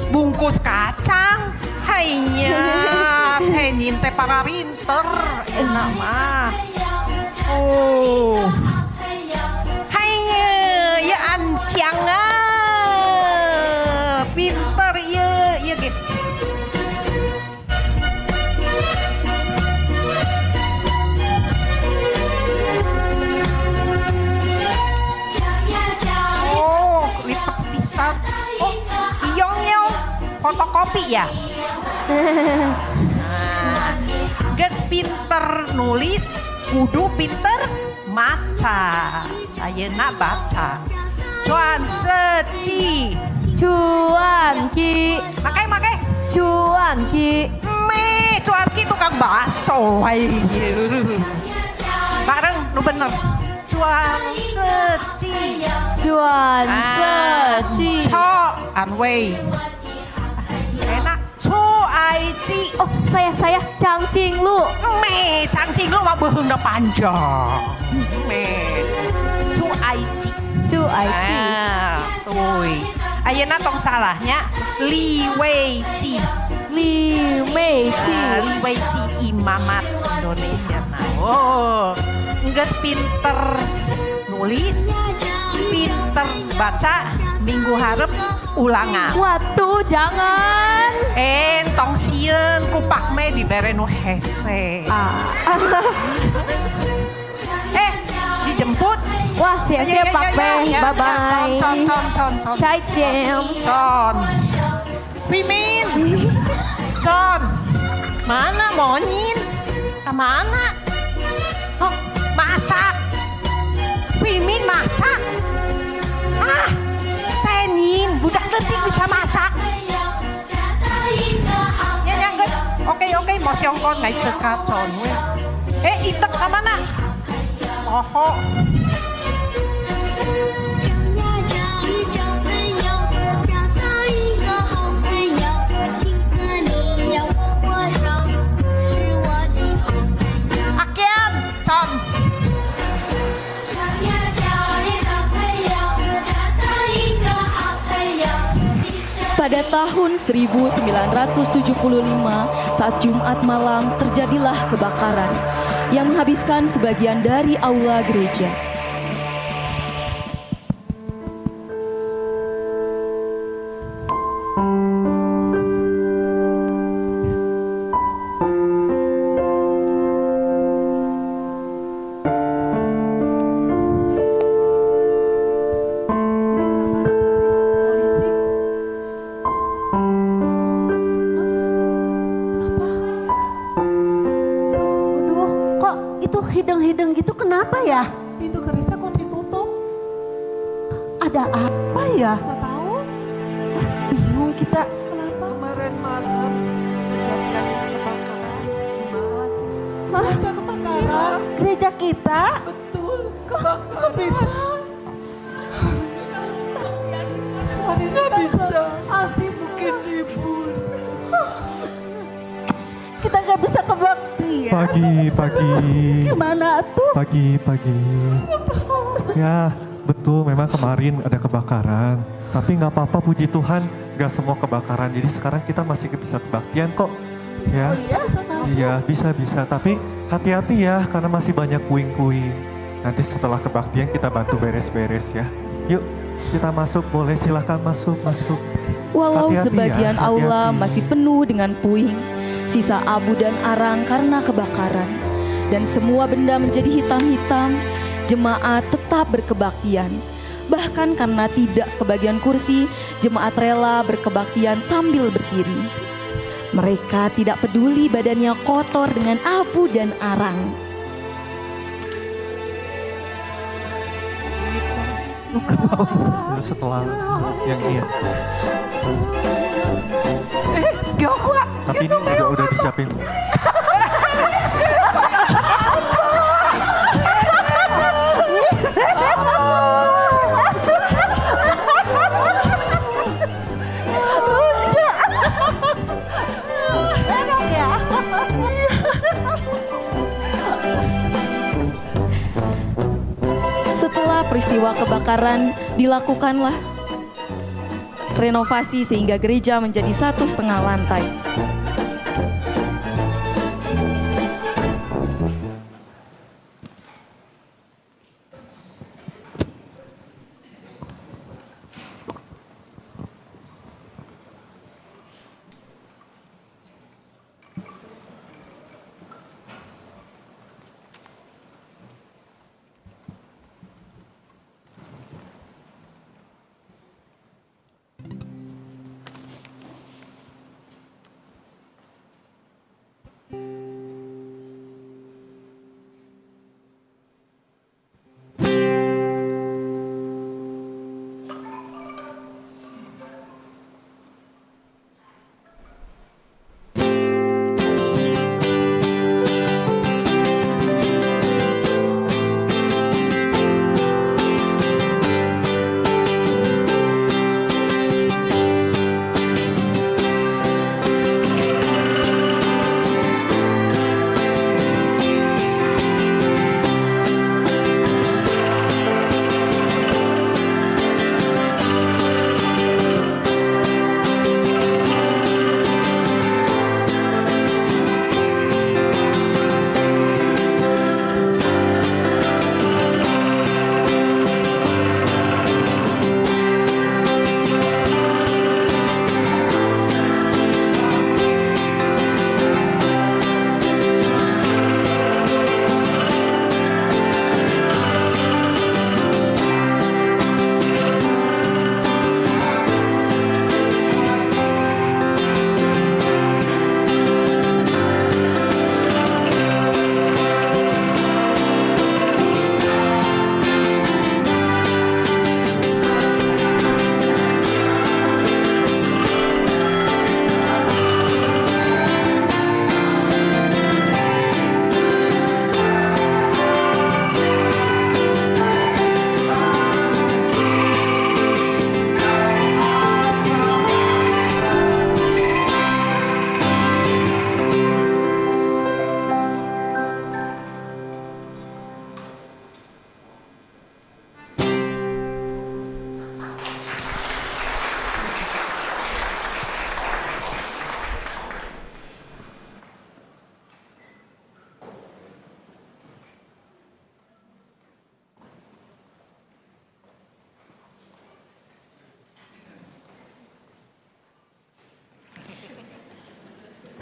bungkus kacang. Haiya, senin teh para pinter enak mah. Oh. Haiya, ya anciang pinter ieu guys. Oh, lipat pisan. Oh, iyong fotokopi ya. Nah, geus pinter nulis, kudu pinter maca. Ayeuna baca. Cuan seci. Cuan ki. Make. Cuan ki. Cuan ki tukang bakso. Bareng nu bener. Cuan seci. Cuan seci. Cho an wei. Enak. Cu ai ci. Oh, saya Chang Ching Lu. Cangcing lu mah beheungna panjang. Cu ai ci. Cu ai ci. Tuh. Ayeuna tong salahnya Li Wei Ci. Li Mei Ci. Li Wei Ci Imamat Indonesia. Oh, geus pinter nulis, pinter baca, minggu hareup ulangan. Waduh, jangan. Tong sieun ku Pakme dibere nu hese. Dijemput. Wah, siap-siap Pak Beng. Bye-bye. Con. Sai Cem. Con. Mimin. Con. Mana Monyin? Mana? Oh, masak. Mimin masak. Senin, budak leutik bisa masak. Ya guys. Oke, mau siongkon ngai cekak con we. Itek ka mana? Oho. Akean, con. Pada tahun 1975, saat Jumat malam terjadilah kebakaran yang menghabiskan sebagian dari aula gereja. hidung gitu kenapa ya? Pintu gereja kok ditutup? Ada apa ya? Nggak tahu. Bingung kita. Kenapa? Kemarin malam kejadian kebakaran. Gereja kebakaran. Gereja kita? Betul, kebakaran. Kok bisa? Hari nggak bisa. Aji mungkin libur. Kita nggak bisa kebaktian. Pagi. Gimana tuh? Pagi. Ya, betul memang kemarin ada kebakaran. Tapi nggak apa-apa, puji Tuhan, nggak semua kebakaran. Jadi sekarang kita masih bisa kebaktian kok. Ya, iya bisa. Tapi hati-hati ya, karena masih banyak puing-puing. Nanti setelah kebaktian kita bantu beres-beres ya. Yuk, kita masuk, boleh silahkan masuk. Walau Hati-hati ya, sebagian aula hati-hati. masih penuh dengan puing, sisa abu dan arang karena kebakaran, dan semua benda menjadi hitam-hitam, jemaat tetap berkebaktian. Bahkan karena tidak kebagian kursi, jemaat rela berkebaktian sambil berdiri. Mereka tidak peduli badannya kotor dengan abu dan arang. Dulu setelah yang ini ya. Tapi ini udah disiapin. Setelah peristiwa kebakaran, dilakukanlah renovasi sehingga gereja menjadi 1,5 lantai.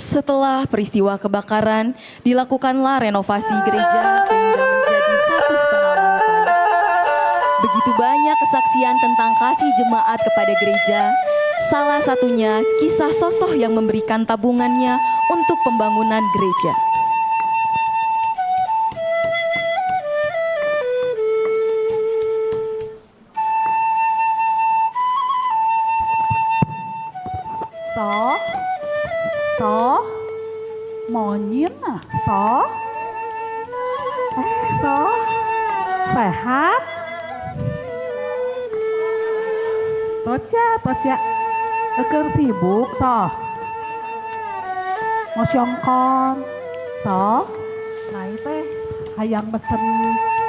Setelah peristiwa kebakaran, dilakukanlah renovasi gereja sehingga menjadi 1,5 lantai. Begitu banyak kesaksian tentang kasih jemaat kepada gereja, salah satunya kisah sosok yang memberikan tabungannya untuk pembangunan gereja. So, monyin nah, So, sehat. Toca, keur sibuk, So. Mau siongkon, So. Nah teh, hayang pesen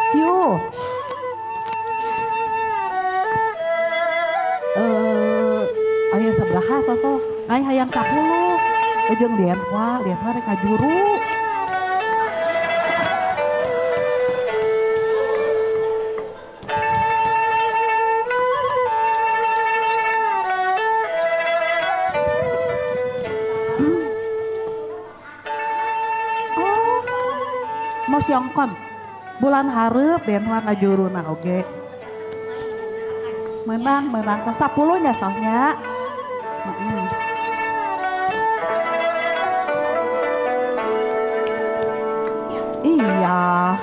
ciu. Aya sabaraha So. Ngai hayang 10. Jeung lian mah rek ngajuru. Mau siongkon bulan hareup den wa ngajuruna oge. Menang 10 nya soalnya. Iya.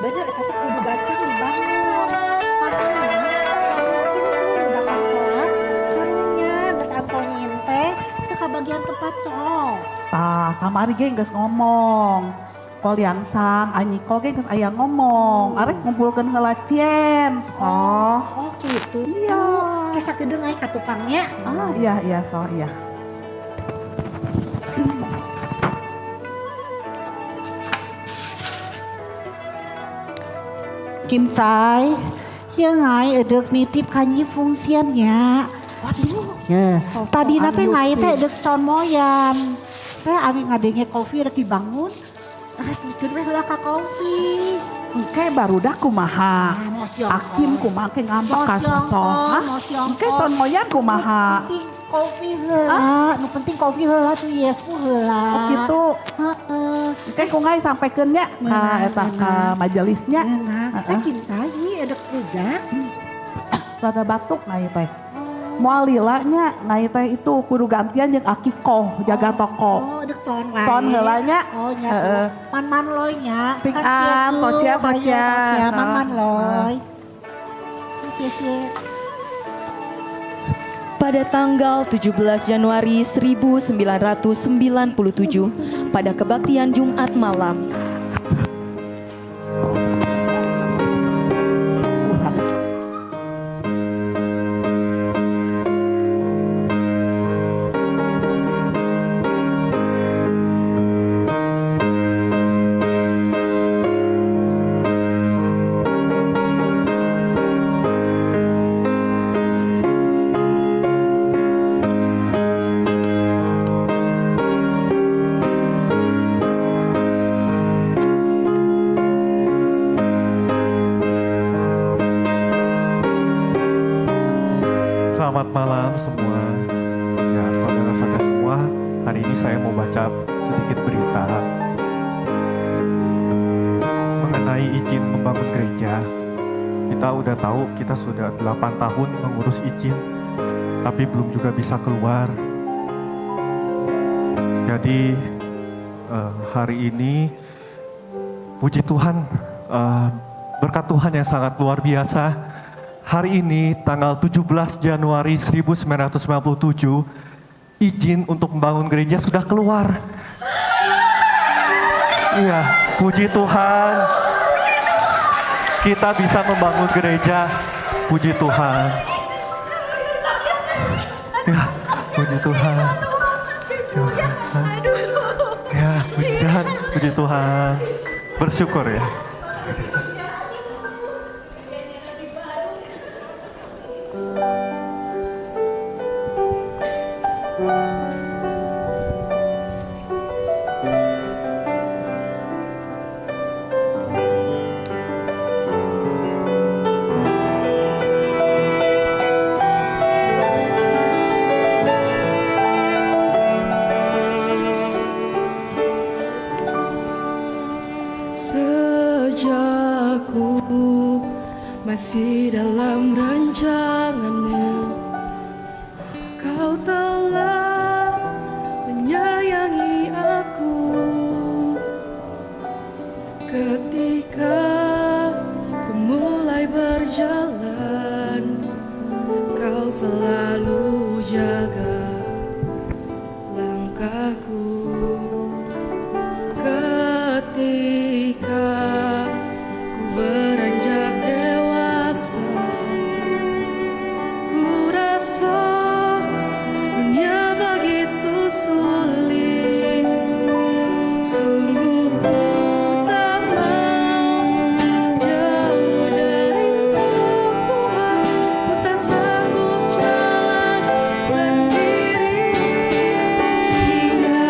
Bener, kata kudu baca dibangun. Makanya, mesin tuh udah kelar. Karunya, geus Antonin teh, itu kebagian tempat cowok. Tah, kamari ge geus ngomong. Kol yang cang, anyiko ge geus aya ngomong. Arek ngumpulkeun heula cien. Oh, gitu. iya. Kisah gedeng aja ka tukangnya. Iya, So, iya. Kim Cai, ya ngai edek nitip kanji fungsiannya. Waduh. Ya, tadi nate ngai teh edek con moyan. Teh ami ngadenge kopi rek dibangun. Asikeun we heula ka kopi. Engke barudak kumaha. Akim kumaha ke ngambek ka sosoh. Engke ton moyan kumaha. Penting kopi heula. Nu penting kopi heula tuh Yesus heula. Oh gitu. Heeh. Engke kungai sampekeun nya ka eta ka majelisnya. Teh Kim Cai edek rujak. Rada batuk ngai teh. Moal lila nya ngai teh itu kudu gantian jeung Akikoh jaga toko. Oh, edek con wae. Con heula nya. Oh, nya. Man loy nya. Ping-an, tocia. Man loy. Sia. Pada tanggal 17 Januari 1997 pada kebaktian Jumat malam, Selamat malam semua. Ya, saudara-saudara semua, hari ini saya mau baca sedikit berita mengenai izin membangun gereja. Kita udah tahu kita sudah 8 tahun mengurus izin, tapi belum juga bisa keluar. Jadi hari ini puji Tuhan, berkat Tuhan yang sangat luar biasa. Hari ini tanggal 17 Januari 1997 izin untuk membangun gereja sudah keluar. Iya, puji Tuhan. Kita bisa membangun gereja. Puji Tuhan. Ya, puji Tuhan. Ya, puji Tuhan. Bersyukur ya. Sejak ku masih dalam rancanganmu, Kau telah menyayangi aku. Ketika ku mulai berjalan, Kau selalu jaga. aku ketika ku beranjak dewasa. Ku rasa dunia begitu sulit, sungguh ku tak mau jauh darimu Tuhan. Ku tak sanggup jalan sendiri hingga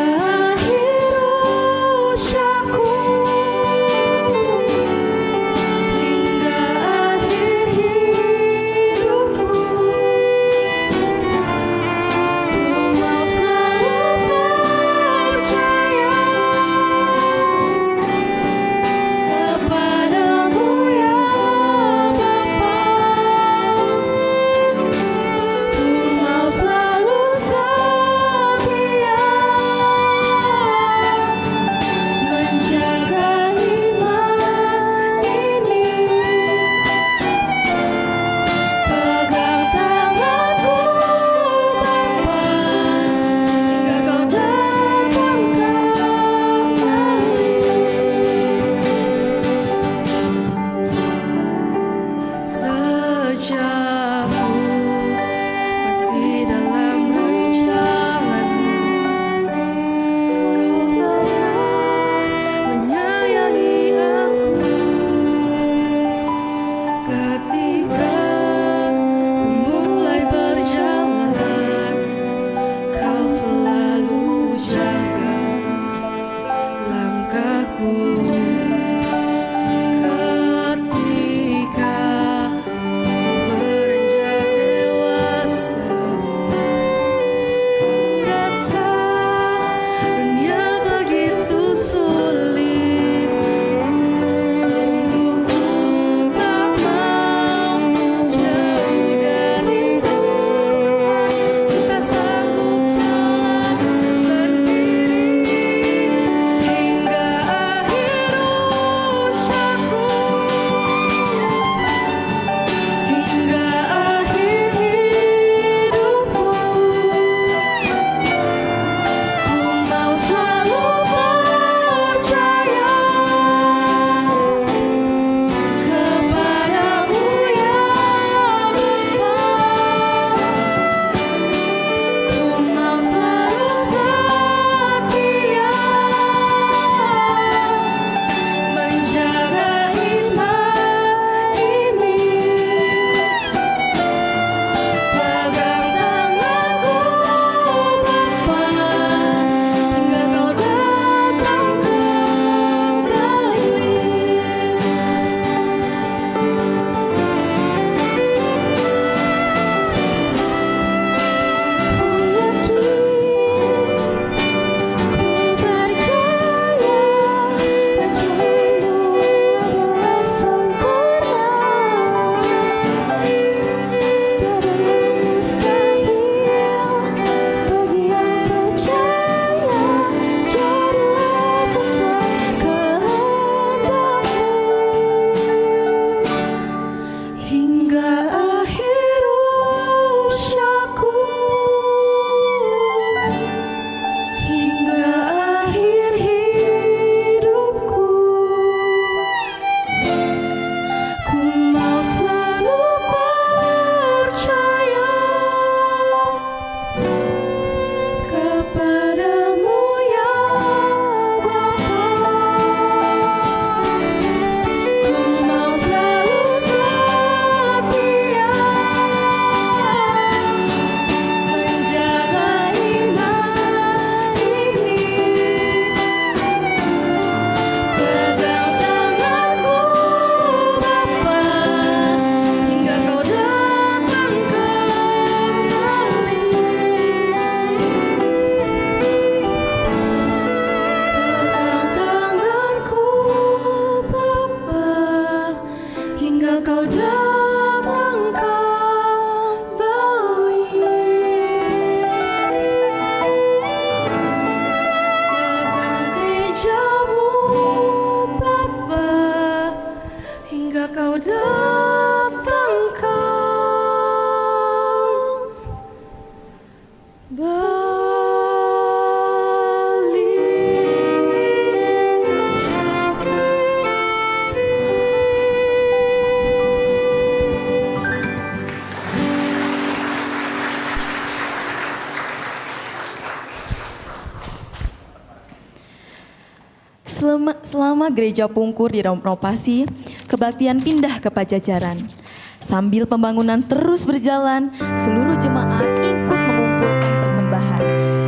Selama gereja Pungkur direnovasi, kebaktian pindah ke Pajajaran. Sambil pembangunan terus berjalan, seluruh jemaat ikut mengumpulkan persembahan.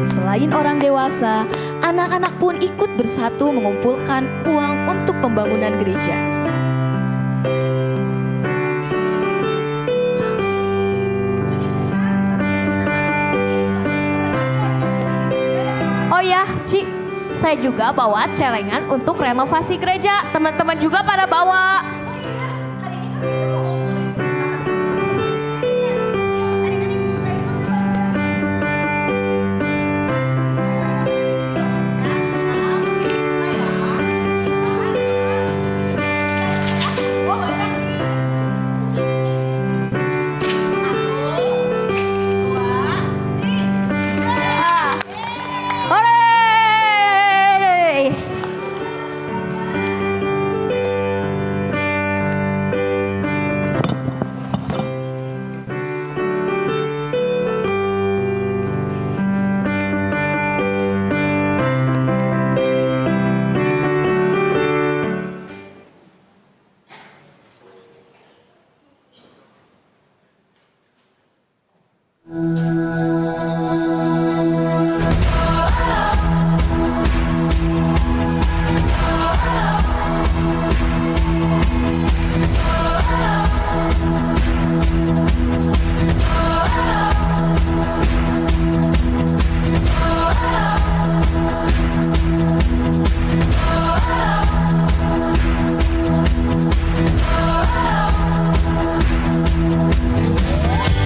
Selain orang dewasa, anak-anak pun ikut bersatu mengumpulkan uang untuk pembangunan gereja. Oh ya, Ci, saya juga bawa celengan untuk renovasi gereja. Teman-teman juga pada bawa. Hore!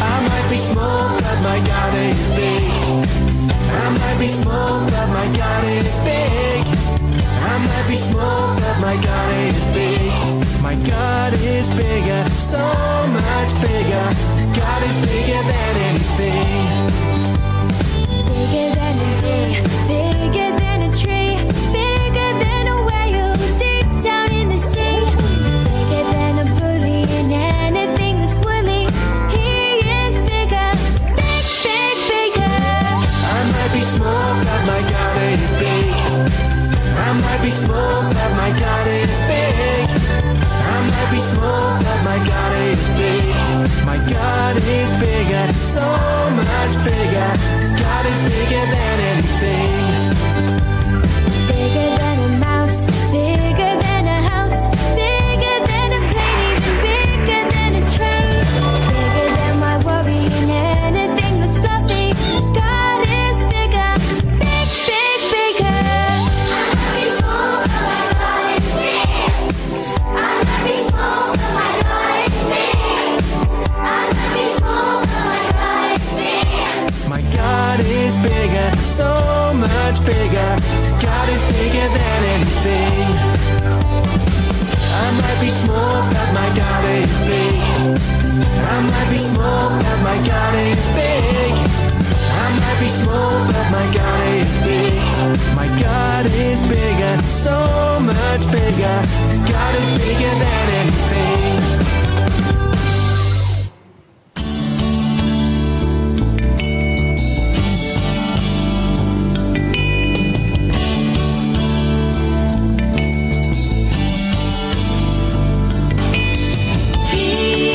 I might be small, but my God is big. I might be small, but my God is big. I might be small, but my God is big. My God is bigger, so much bigger. God is bigger than anything. Bigger than a bee, bigger than a tree, bigger than a whale deep down in the sea, bigger than a bully and anything that's woolly. He is bigger, big, big, bigger. I might be small, but my God is big. I might be small, but my God is big. I might be small, but my God is big. My God is bigger, so much bigger. God is bigger than anything. Bigger than a mouse, bigger than a house, bigger than a plane, even bigger than a train, bigger than my worry and anything that's fluffy. God is bigger, big, big, bigger. I might be small, but my God is big. I might be small, but my God is big. I might be small, but my God is big. My God is bigger, so much bigger. God is bigger than anything. I might be small, but my God is big. I might be small, but my God is big. I might be small, but my God is big. My God is bigger, so much bigger. God is bigger than anything. He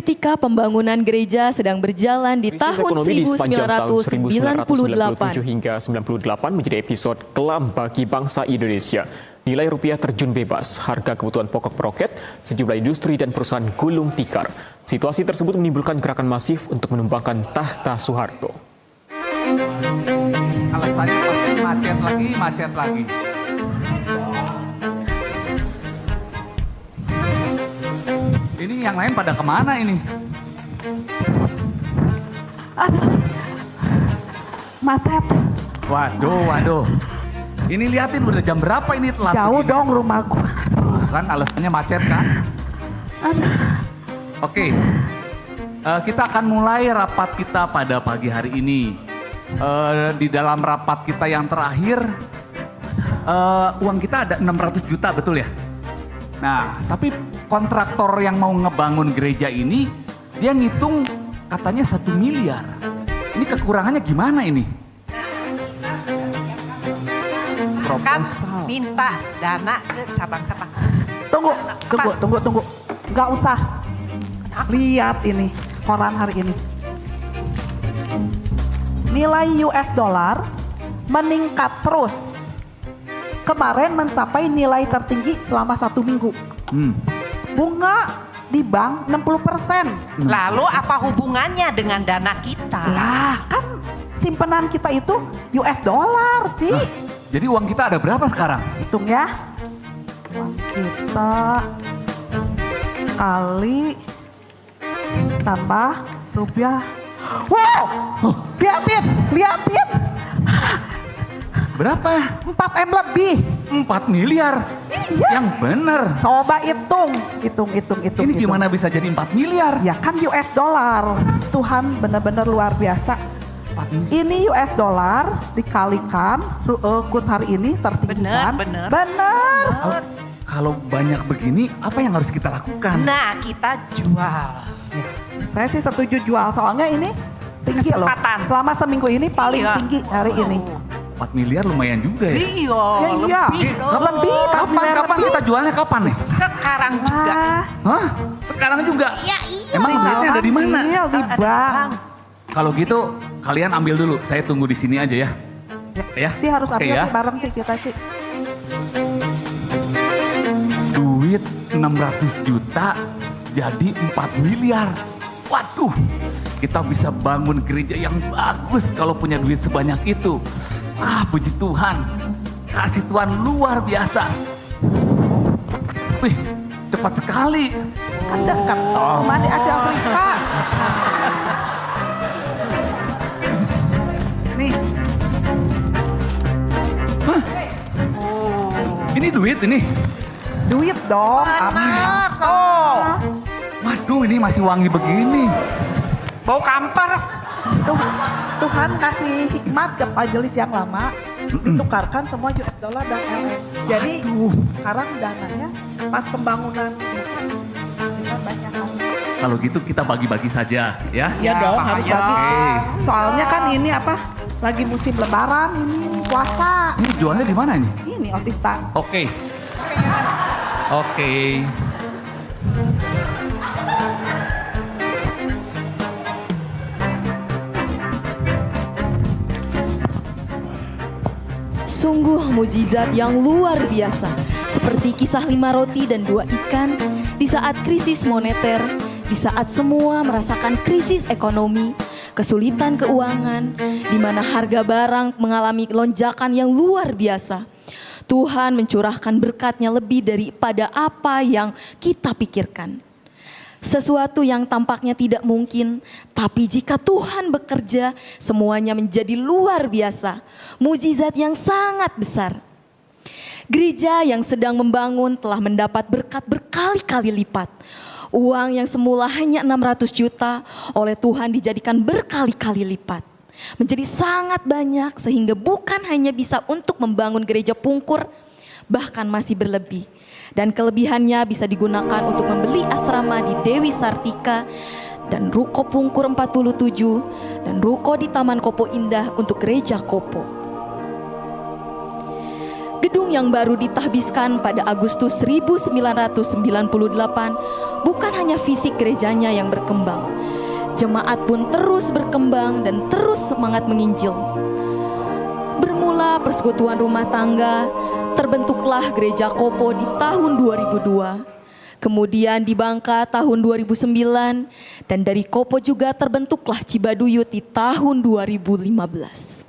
ketika pembangunan gereja sedang berjalan di Krisis tahun ekonomi di sepanjang tahun 1997 1998. hingga 98 menjadi episode kelam bagi bangsa Indonesia. Nilai rupiah terjun bebas, harga kebutuhan pokok meroket, sejumlah industri dan perusahaan gulung tikar. Situasi tersebut menimbulkan gerakan masif untuk menumbangkan tahta Soeharto. Alasannya pasti macet lagi. Ini yang lain pada kemana ini? Macet. Waduh. Ini liatin udah jam berapa ini telat? Jauh begini. dong rumah gua. Kan alasannya macet kan? Oke. Kita akan mulai rapat kita pada pagi hari ini. Di dalam rapat kita yang terakhir, uang kita ada 600 juta, betul ya? Nah, tapi kontraktor yang mau ngebangun gereja ini, dia ngitung katanya 1 miliar. Ini kekurangannya gimana ini? Kan minta dana ke cabang-cabang. Tunggu. Gak usah. Lihat ini, koran hari ini. Nilai US dollar meningkat terus. Kemarin mencapai nilai tertinggi selama 1 minggu. Bunga di bank 60%. Lalu apa hubungannya dengan dana kita? Lah kan simpenan kita itu US dollar, Ci. Jadi uang kita ada berapa sekarang? Hitung ya. Uang kita kali tambah rupiah. Wow, liatin. Berapa? 4M lebih. 4 miliar? Iya. Yang bener. Coba hitung. Ini gimana bisa jadi 4 miliar? Ya kan US dollar. Tuhan benar-benar luar biasa. Ini US dollar dikalikan kurs hari ini tertinggi kan? Bener. Kalau banyak begini, apa yang harus kita lakukan? Nah, kita jual. Saya sih setuju jual, soalnya ini tinggi loh. Kesempatan. Selama seminggu ini paling Iya. tinggi hari ini. 4 miliar lumayan juga ya? Iya, Lebih. Kapan kita jualnya kapan nih? Sekarang juga. Hah? Sekarang juga? Iya. Emang duitnya ada di mana? Iya, di bank. Kalau gitu, kalian ambil dulu. Saya tunggu di sini aja ya. Ya. Sih harus Oke ambil ya. sih bareng sih kita sih. Duit 600 juta jadi 4 miliar. Waduh, kita bisa bangun gereja yang bagus kalau punya duit sebanyak itu. Puji Tuhan, kasih Tuhan luar biasa. Wih, cepat sekali. Kan dekat cuma di Asia Afrika. Nih. Hah? Ini duit ini? Duit dong, Benar, tuh. Waduh, ini masih wangi begini. Bau kampar. Tuhan kasih hikmat ke majelis yang lama, ditukarkan semua US dollar dan LN. Jadi sekarang dananya pas pembangunan kita banyak. Kalau gitu kita bagi-bagi saja ya. Iya dong, harus bagi. Oke. Soalnya kan ini apa? Lagi musim lebaran, ini puasa. Ini jualnya di mana ini? Ini Otista. Oke. Sungguh mujizat yang luar biasa, seperti kisah 5 roti dan 2 ikan di saat krisis moneter, di saat semua merasakan krisis ekonomi, kesulitan keuangan, di mana harga barang mengalami lonjakan yang luar biasa. Tuhan mencurahkan berkat-Nya lebih daripada apa yang kita pikirkan. Sesuatu yang tampaknya tidak mungkin, tapi jika Tuhan bekerja, semuanya menjadi luar biasa. Mujizat yang sangat besar. Gereja yang sedang membangun telah mendapat berkat berkali-kali lipat. Uang yang semula hanya 600 juta oleh Tuhan dijadikan berkali-kali lipat. Menjadi sangat banyak sehingga bukan hanya bisa untuk membangun gereja Pungkur, bahkan masih berlebih. Dan kelebihannya bisa digunakan untuk membeli asrama di Dewi Sartika dan Ruko Pungkur 47 dan Ruko di Taman Kopo Indah untuk gereja Kopo. Gedung yang baru ditahbiskan pada Agustus 1998 bukan hanya fisik gerejanya yang berkembang. Jemaat pun terus berkembang dan terus semangat menginjil. Bermula persekutuan rumah tangga, terbentuklah Gereja Kopo di tahun 2002. Kemudian di Bangka tahun 2009 dan dari Kopo juga terbentuklah Cibaduyut di tahun 2015.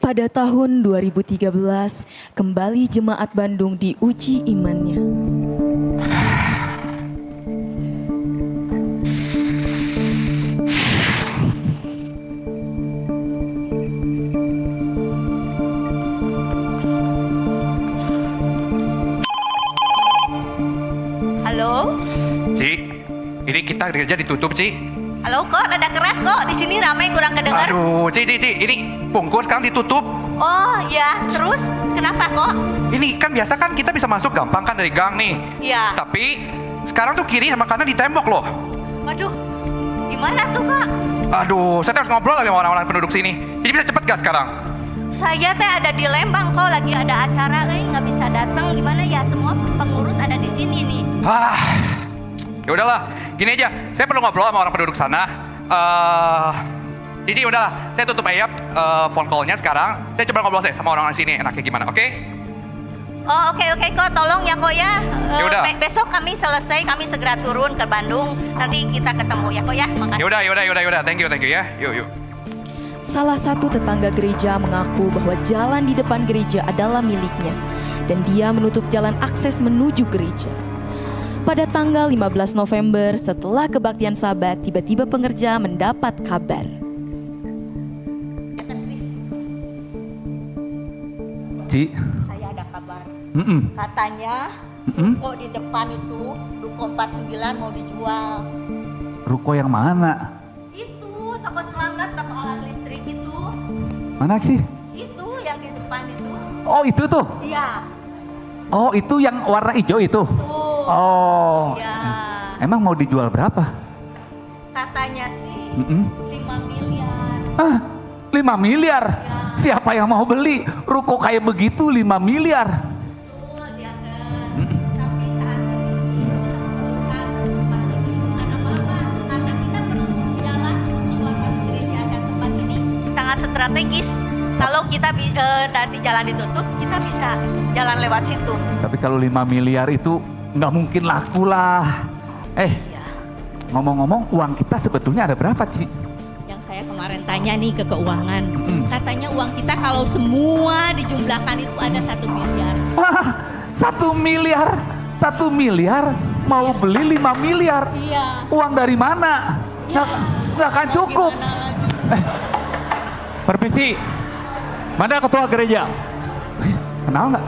Pada tahun 2013, kembali jemaat Bandung diuji imannya. Halo? Ci, ini kita gereja ditutup, Ci. Halo kok, rada keras kok. Di sini ramai kurang kedengar. Aduh, Ci, ini pungkur sekarang ditutup. Oh ya, terus kenapa kok? Ini kan biasa kan kita bisa masuk gampang kan dari gang nih. Iya. Tapi sekarang tuh kiri sama kanan di tembok loh. Waduh, gimana tuh kak? Aduh, saya harus ngobrol lagi sama orang-orang penduduk sini. Jadi bisa cepet gak sekarang? Saya teh ada di Lembang kok, lagi ada acara nggak bisa datang. Gimana ya, semua pengurus ada di sini nih. Ya udahlah, gini aja. Saya perlu ngobrol sama orang penduduk sana. Cici, udahlah, saya tutup aja phone call-nya sekarang. Saya coba ngobrol sama orang di sini, enaknya gimana, oke? Oh oke kok, tolong ya kok ya. Yaudah. Besok kami selesai, kami segera turun ke Bandung. Nanti kita ketemu ya kok ya. Makasih. Yaudah, thank you ya. Yuk. Salah satu tetangga gereja mengaku bahwa jalan di depan gereja adalah miliknya dan dia menutup jalan akses menuju gereja. Pada tanggal 15 November setelah kebaktian Sabat, tiba-tiba pengerja mendapat kabar. Ci, Saya ada kabar. Mm-mm. Katanya ruko di depan itu, ruko 49 mau dijual. ruko yang mana? Itu toko selamat, toko alat listrik itu. Mana sih? Itu yang di depan itu. Oh itu tuh. Iya. Oh itu yang warna hijau itu. Oh. Iya. Emang mau dijual berapa? Katanya sih 5 miliar. 5 miliar? Siapa yang mau beli? Ruko kayak begitu 5 miliar. Betul, dia kan. Tapi saat ini kita memerlukan tempat ini kemana-mana. Karena kita perlu jalan untuk keluar masuk gereja dan tempat ini sangat strategis. Kalau kita nanti jalan ditutup, kita bisa jalan lewat situ. Tapi kalau 5 miliar itu nggak mungkin laku lah. Ngomong-ngomong uang kita sebetulnya ada berapa Ci? Yang saya kemarin tanya nih ke keuangan, katanya uang kita kalau semua dijumlahkan itu ada 1 miliar. Wah, 1 miliar? 1 miliar mau beli 5 miliar? Iya. Uang dari mana? Nggak akan cukup. Permisi, mana ketua gereja? Kenal nggak?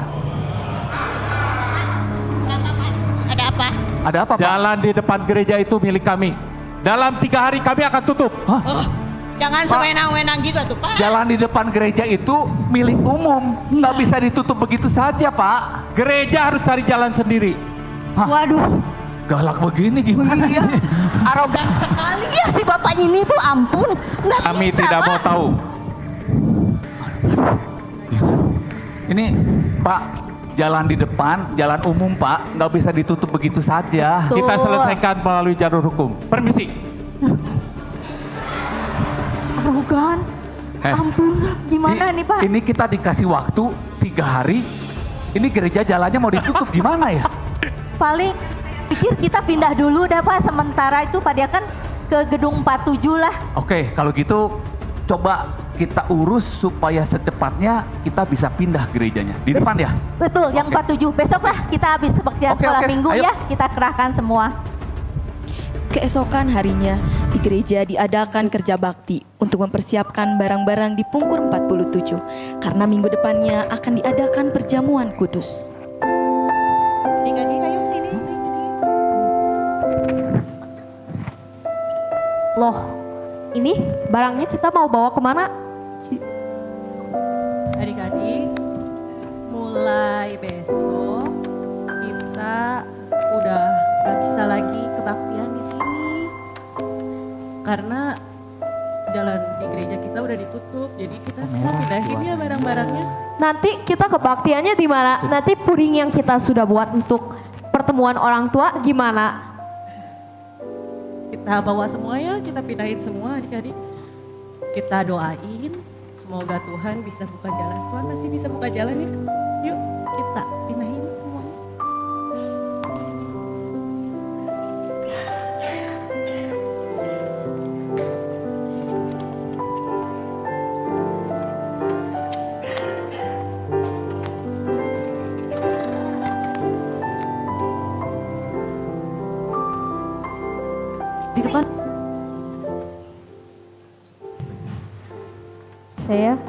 Ada apa? Ada apa Pak? Jalan di depan gereja itu milik kami. Dalam 3 hari kami akan tutup. Jangan sewenang-wenang gitu tuh Pak. Jalan di depan gereja itu milik umum, nggak bisa ditutup begitu saja Pak. Gereja harus cari jalan sendiri. Waduh. Galak begini gimana? Iya. Arogan sekali ya si bapak ini tuh, ampun. Nggak Kami bisa, tidak Pak. mau tahu. Ini Pak, jalan di depan, jalan umum Pak, nggak bisa ditutup begitu saja. Kita selesaikan melalui jalur hukum. Permisi. Arogan. Ampun, gimana nih Pak? Ini kita dikasih waktu 3 hari. Ini gereja jalannya mau ditutup gimana ya? Paling pikir kita pindah dulu dah Pak, sementara itu Pak dia kan ke gedung 47 lah. Oke, kalau gitu coba kita urus supaya secepatnya kita bisa pindah gerejanya. Di depan ya? Betul, yang 47. Besok lah kita habis kebaktian sekolah minggu ayo. ya, kita kerahkan semua. Keesokan harinya, di gereja diadakan kerja bakti untuk mempersiapkan barang-barang di Pungkur 47 karena minggu depannya akan diadakan perjamuan kudus. Adik-adik ayo sini. Loh, ini barangnya kita mau bawa kemana? Adik-adik, mulai besok kita udah gak bisa lagi kebaktian di sini karena jalan di gereja kita udah ditutup, jadi kita semua pindahin ya barang-barangnya. Nanti kita kebaktiannya di mana? Nanti puding yang kita sudah buat untuk pertemuan orang tua gimana? Kita bawa semua ya, kita pindahin semua adik-adik. Kita doain, semoga Tuhan bisa buka jalan. Tuhan pasti bisa buka jalan ya. Yuk kita pindahin semua. depan. Saya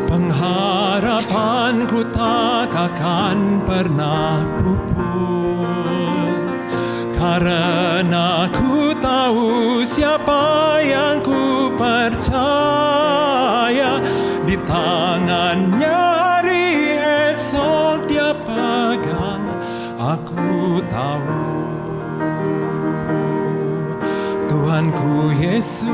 pengharapanku tak akan pernah pupus, karena ku tahu siapa yang ku percaya. Di tangannya hari esok dia pegang, aku tahu Tuhanku Yesus.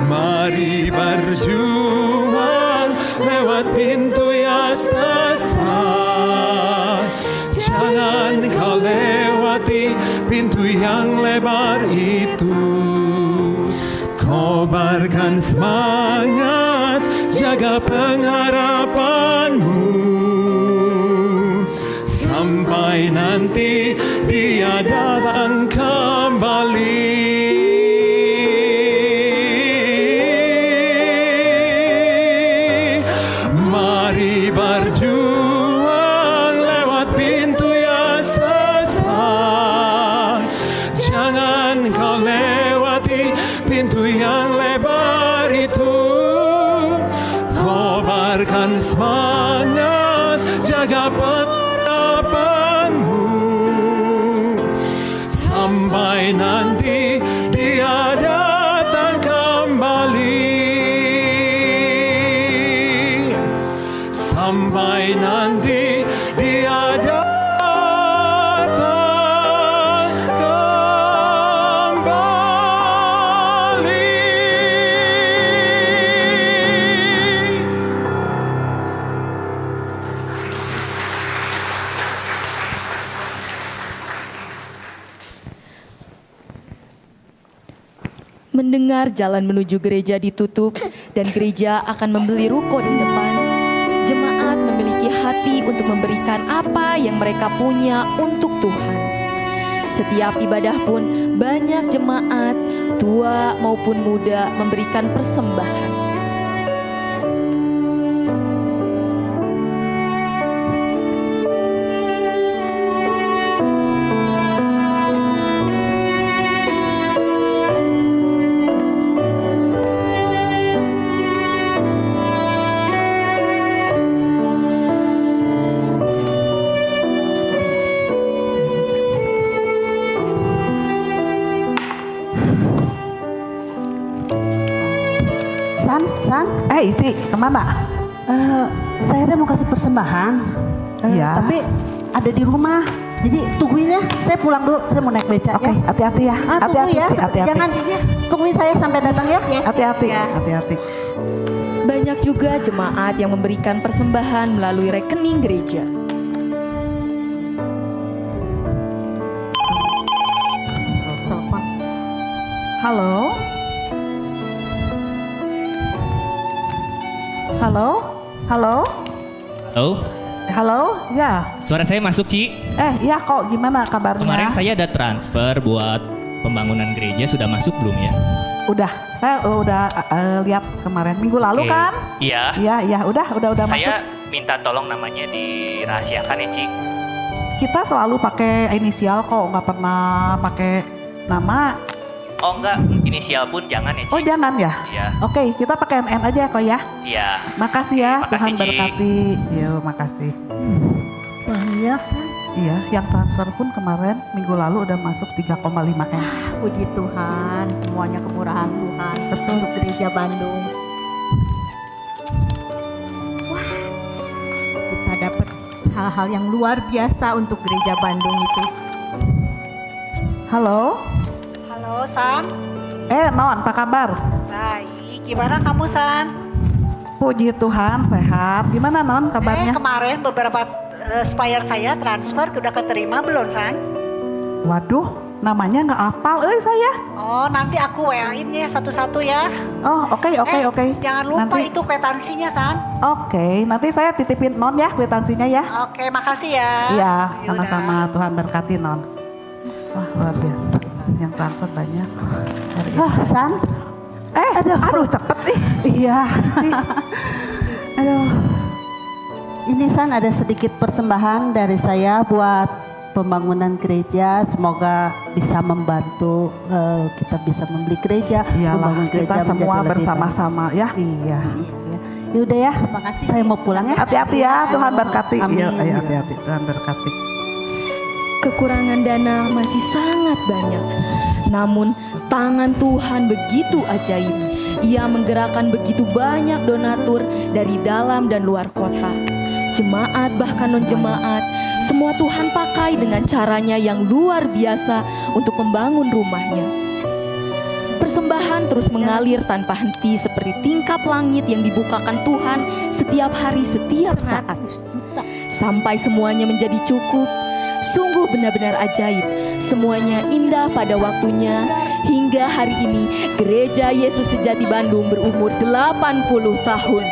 Mari berjuang lewat pintu yang sesat. Jangan kau lewati pintu yang lebar itu. Kobarkan semangat, jaga pengharapanmu, sampai nanti dia datang kembali. Mari berjuang lewat pintu yang sesat. Jangan kau lewati pintu yang lebar itu. Kobarkan semangat, jaga pengharapanmu, sampai nanti dia datang kembali. Sampai nanti dia datang kembali. Mendengar jalan menuju gereja ditutup dan gereja akan membeli ruko di depan, jemaat memiliki hati untuk memberikan apa yang mereka punya untuk Tuhan. Setiap ibadah pun banyak jemaat, tua maupun muda, memberikan persembahan. San, Isi, kemana? Saya teh mau kasih persembahan. Iya. Tapi ada di rumah. Jadi tungguin ya. Saya pulang dulu. Saya mau naik beca ya. Hati-hati ya. Tunggu Hati-hati, ya. hati-hati. Jangan tungguin saya sampai datang ya. Hati-hati, Ya. hati-hati. Banyak juga jemaat yang memberikan persembahan melalui rekening gereja. Halo? Halo? Halo? Halo, Halo? Ya. suara saya masuk, Ci. Ya kok gimana kabarnya? Kemarin saya ada transfer buat pembangunan gereja, sudah masuk belum ya? Udah, saya udah lihat kemarin minggu lalu Oke. kan? Iya. Iya, udah Saya masuk. minta tolong namanya dirahasiakan ya, Ci. Kita selalu pakai inisial kok, nggak pernah pakai nama. Oh enggak, inisial pun jangan ya, Ci. Oh jangan ya? Iya. Oke, kita pakai NN aja kok ya. Iya. Makasih ya, Makasih, Tuhan Ci. berkati. Yuk, makasih. Banyak, San. Iya, yang transfer pun kemarin minggu lalu udah masuk 3,5 M. Puji Tuhan, semuanya kemurahan Tuhan. Betul. Untuk gereja Bandung. Wah, kita dapat hal-hal yang luar biasa untuk gereja Bandung itu. Halo? Halo San, Non, apa kabar? baik. Gimana kamu San? Puji Tuhan, sehat. Gimana Non kabarnya? Kemarin beberapa spire saya transfer udah keterima belum San? Waduh, namanya nggak apal saya. Oh nanti aku WA-in ya satu-satu ya. Oh oke. Jangan lupa Nanti- itu kwitansinya San. Oke, nanti saya titipin Non ya kwitansinya ya. Oke makasih ya. Iya, Yaudah. sama-sama. Tuhan berkati Non. Wah luar biasa, yang transfer banyak. San. Aduh cepet nih. Iya. Aduh. Ini San ada sedikit persembahan dari saya buat pembangunan gereja. Semoga bisa membantu kita bisa membeli gereja, Iyalah, membangun gereja kita semua menjadi lebih bersama-sama ya. Iya. Yaudah ya, makasih. Saya mau pulang ya. Hati-hati ya, Tuhan berkati. Amin. Iya, ayo hati-hati, Tuhan berkati. Kekurangan dana masih sangat banyak. Namun tangan Tuhan begitu ajaib. Ia menggerakkan begitu banyak donatur dari dalam dan luar kota. Jemaat bahkan non-jemaat, semua Tuhan pakai dengan caranya yang luar biasa untuk membangun rumahnya. Persembahan terus mengalir tanpa henti seperti tingkap langit yang dibukakan Tuhan setiap hari, setiap saat. Sampai semuanya menjadi cukup. Sungguh benar-benar ajaib. Semuanya indah pada waktunya. Hingga hari ini Gereja Yesus Sejati Bandung berumur 80 tahun.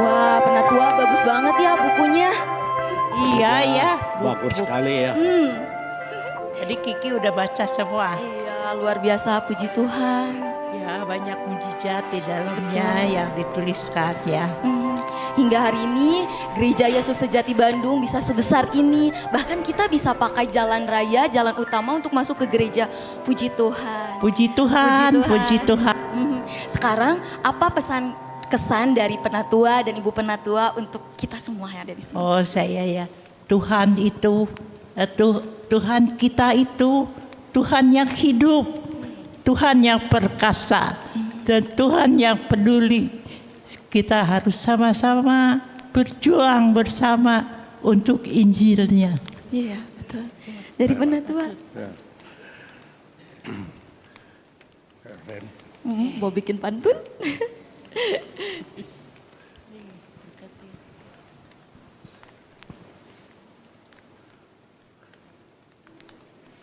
Wah, Penatua bagus banget ya bukunya. Iya. Bagus sekali ya. Jadi Kiki udah baca semua. Iya, luar biasa, puji Tuhan. Ya, banyak mujizat di dalamnya yang dituliskan ya. Hingga hari ini Gereja Yesus Sejati Bandung bisa sebesar ini. Bahkan kita bisa pakai jalan raya, jalan utama untuk masuk ke gereja. Puji Tuhan. Puji Tuhan, puji Tuhan. Sekarang apa kesan dari Penatua dan Ibu Penatua untuk kita semua yang ada di sini? Oh saya ya, Tuhan itu, Tuhan kita itu, Tuhan yang hidup, Tuhan yang perkasa, dan Tuhan yang peduli. Kita harus sama-sama berjuang bersama untuk Injilnya. Iya, betul. Dari Penatua. Mau bikin pantun?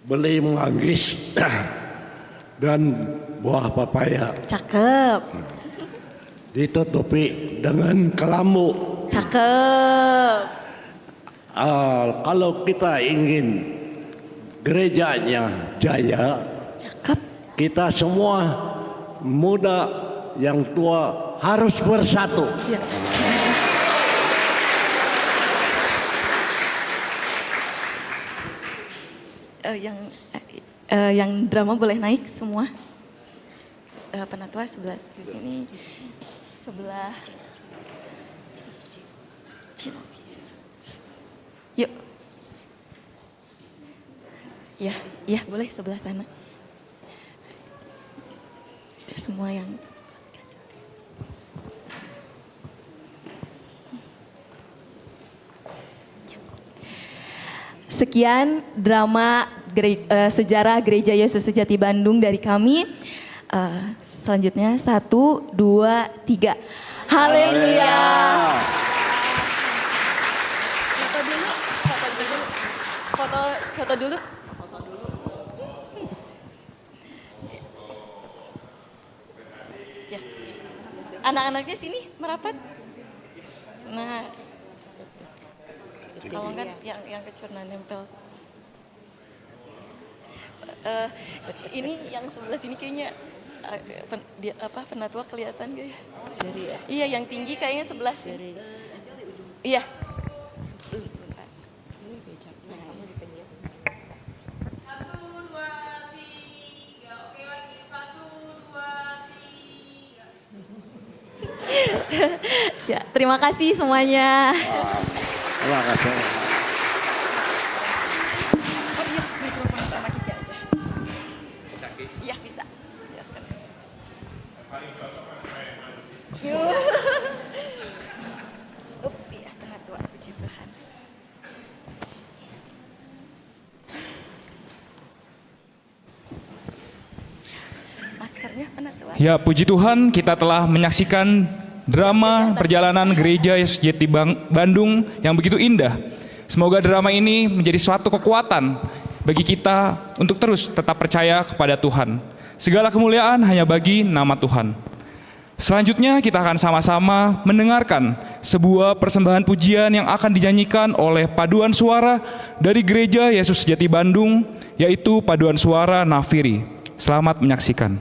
Beli manggis dan buah papaya Cakep. ditutupi dengan kelambu. Cakep. Kalau kita ingin gerejanya jaya. Kita semua muda yang tua harus bersatu. Yang drama boleh naik semua. Penatua sebelah ini, sebelah Cinovi. Yuk. Ya, boleh sebelah sana. Semua yang sekian drama sejarah Gereja Yesus Sejati Bandung dari kami. Selanjutnya 1, 2, 3. Haleluya. Foto dulu. Foto dulu. Ya. Anak-anaknya sini merapat. Nah, kalau enggak yang kecil nempel. Ini yang sebelah sini kayaknya penatua kelihatan gak ya? Iya, yang tinggi kayaknya sebelah sini. Iya. Ya, terima kasih semuanya. Terima kasih. Iya, bisa. Iya, penatua, puji Tuhan. Maskernya penatua. Ya, puji Tuhan, kita telah menyaksikan drama perjalanan Gereja Yesus Sejati Bandung yang begitu indah. Semoga drama ini menjadi suatu kekuatan bagi kita untuk terus tetap percaya kepada Tuhan. Segala kemuliaan hanya bagi nama Tuhan. Selanjutnya kita akan sama-sama mendengarkan sebuah persembahan pujian yang akan dinyanyikan oleh paduan suara dari Gereja Yesus Sejati Bandung, yaitu paduan suara Nafiri. Selamat menyaksikan.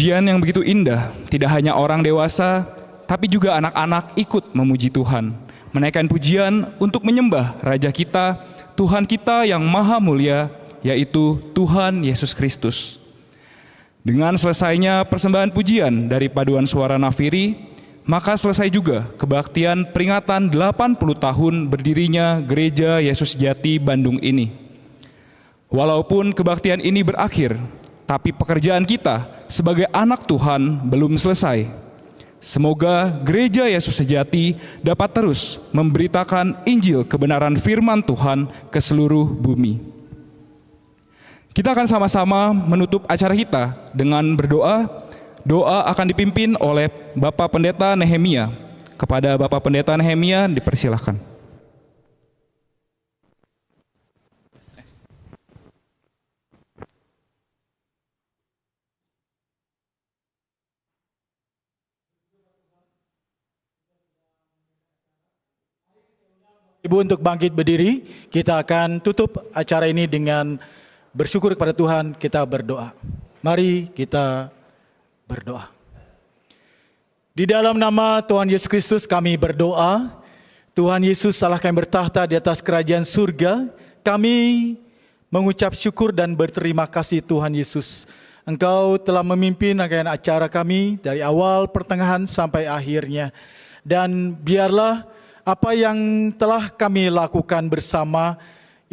pujian yang begitu indah, tidak hanya orang dewasa, tapi juga anak-anak ikut memuji Tuhan, menaikkan pujian untuk menyembah Raja kita, Tuhan kita yang maha mulia, yaitu Tuhan Yesus Kristus. Dengan selesainya persembahan pujian dari paduan suara nafiri, maka selesai juga kebaktian peringatan 80 tahun berdirinya Gereja Yesus Sejati Bandung ini. Walaupun kebaktian ini berakhir, tapi pekerjaan kita sebagai anak Tuhan belum selesai. Semoga Gereja Yesus Sejati dapat terus memberitakan Injil kebenaran firman Tuhan ke seluruh bumi. Kita akan sama-sama menutup acara kita dengan berdoa. Doa akan dipimpin oleh Bapak Pendeta Nehemia. Kepada Bapak Pendeta Nehemia dipersilahkan. Ibu untuk bangkit berdiri, kita akan tutup acara ini dengan bersyukur kepada Tuhan, kita berdoa. Mari kita berdoa. Di dalam nama Tuhan Yesus Kristus kami berdoa. Tuhan Yesus Allah kami bertahta di atas kerajaan surga. Kami mengucap syukur dan berterima kasih Tuhan Yesus. Engkau telah memimpin rangkaian acara kami dari awal, pertengahan sampai akhirnya. Dan biarlah apa yang telah kami lakukan bersama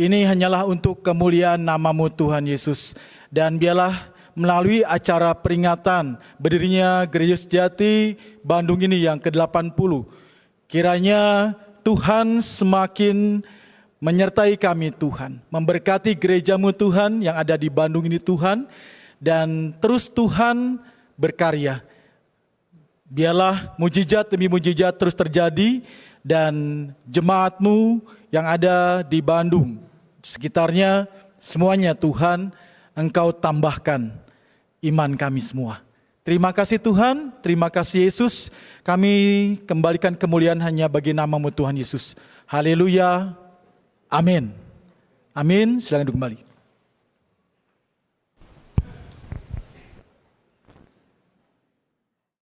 ini hanyalah untuk kemuliaan nama-Mu Tuhan Yesus. Dan biarlah melalui acara peringatan berdirinya Gereja Sejati Bandung ini yang ke-80, kiranya Tuhan semakin menyertai kami Tuhan. Memberkati gereja-Mu Tuhan yang ada di Bandung ini Tuhan. Dan terus Tuhan berkarya. Biarlah mujizat demi mujizat terus terjadi. Dan jemaat-Mu yang ada di Bandung, sekitarnya semuanya Tuhan, Engkau tambahkan iman kami semua. Terima kasih Tuhan, terima kasih Yesus. Kami kembalikan kemuliaan hanya bagi nama-Mu Tuhan Yesus. Haleluya. Amin. Amin. Silakan duduk kembali.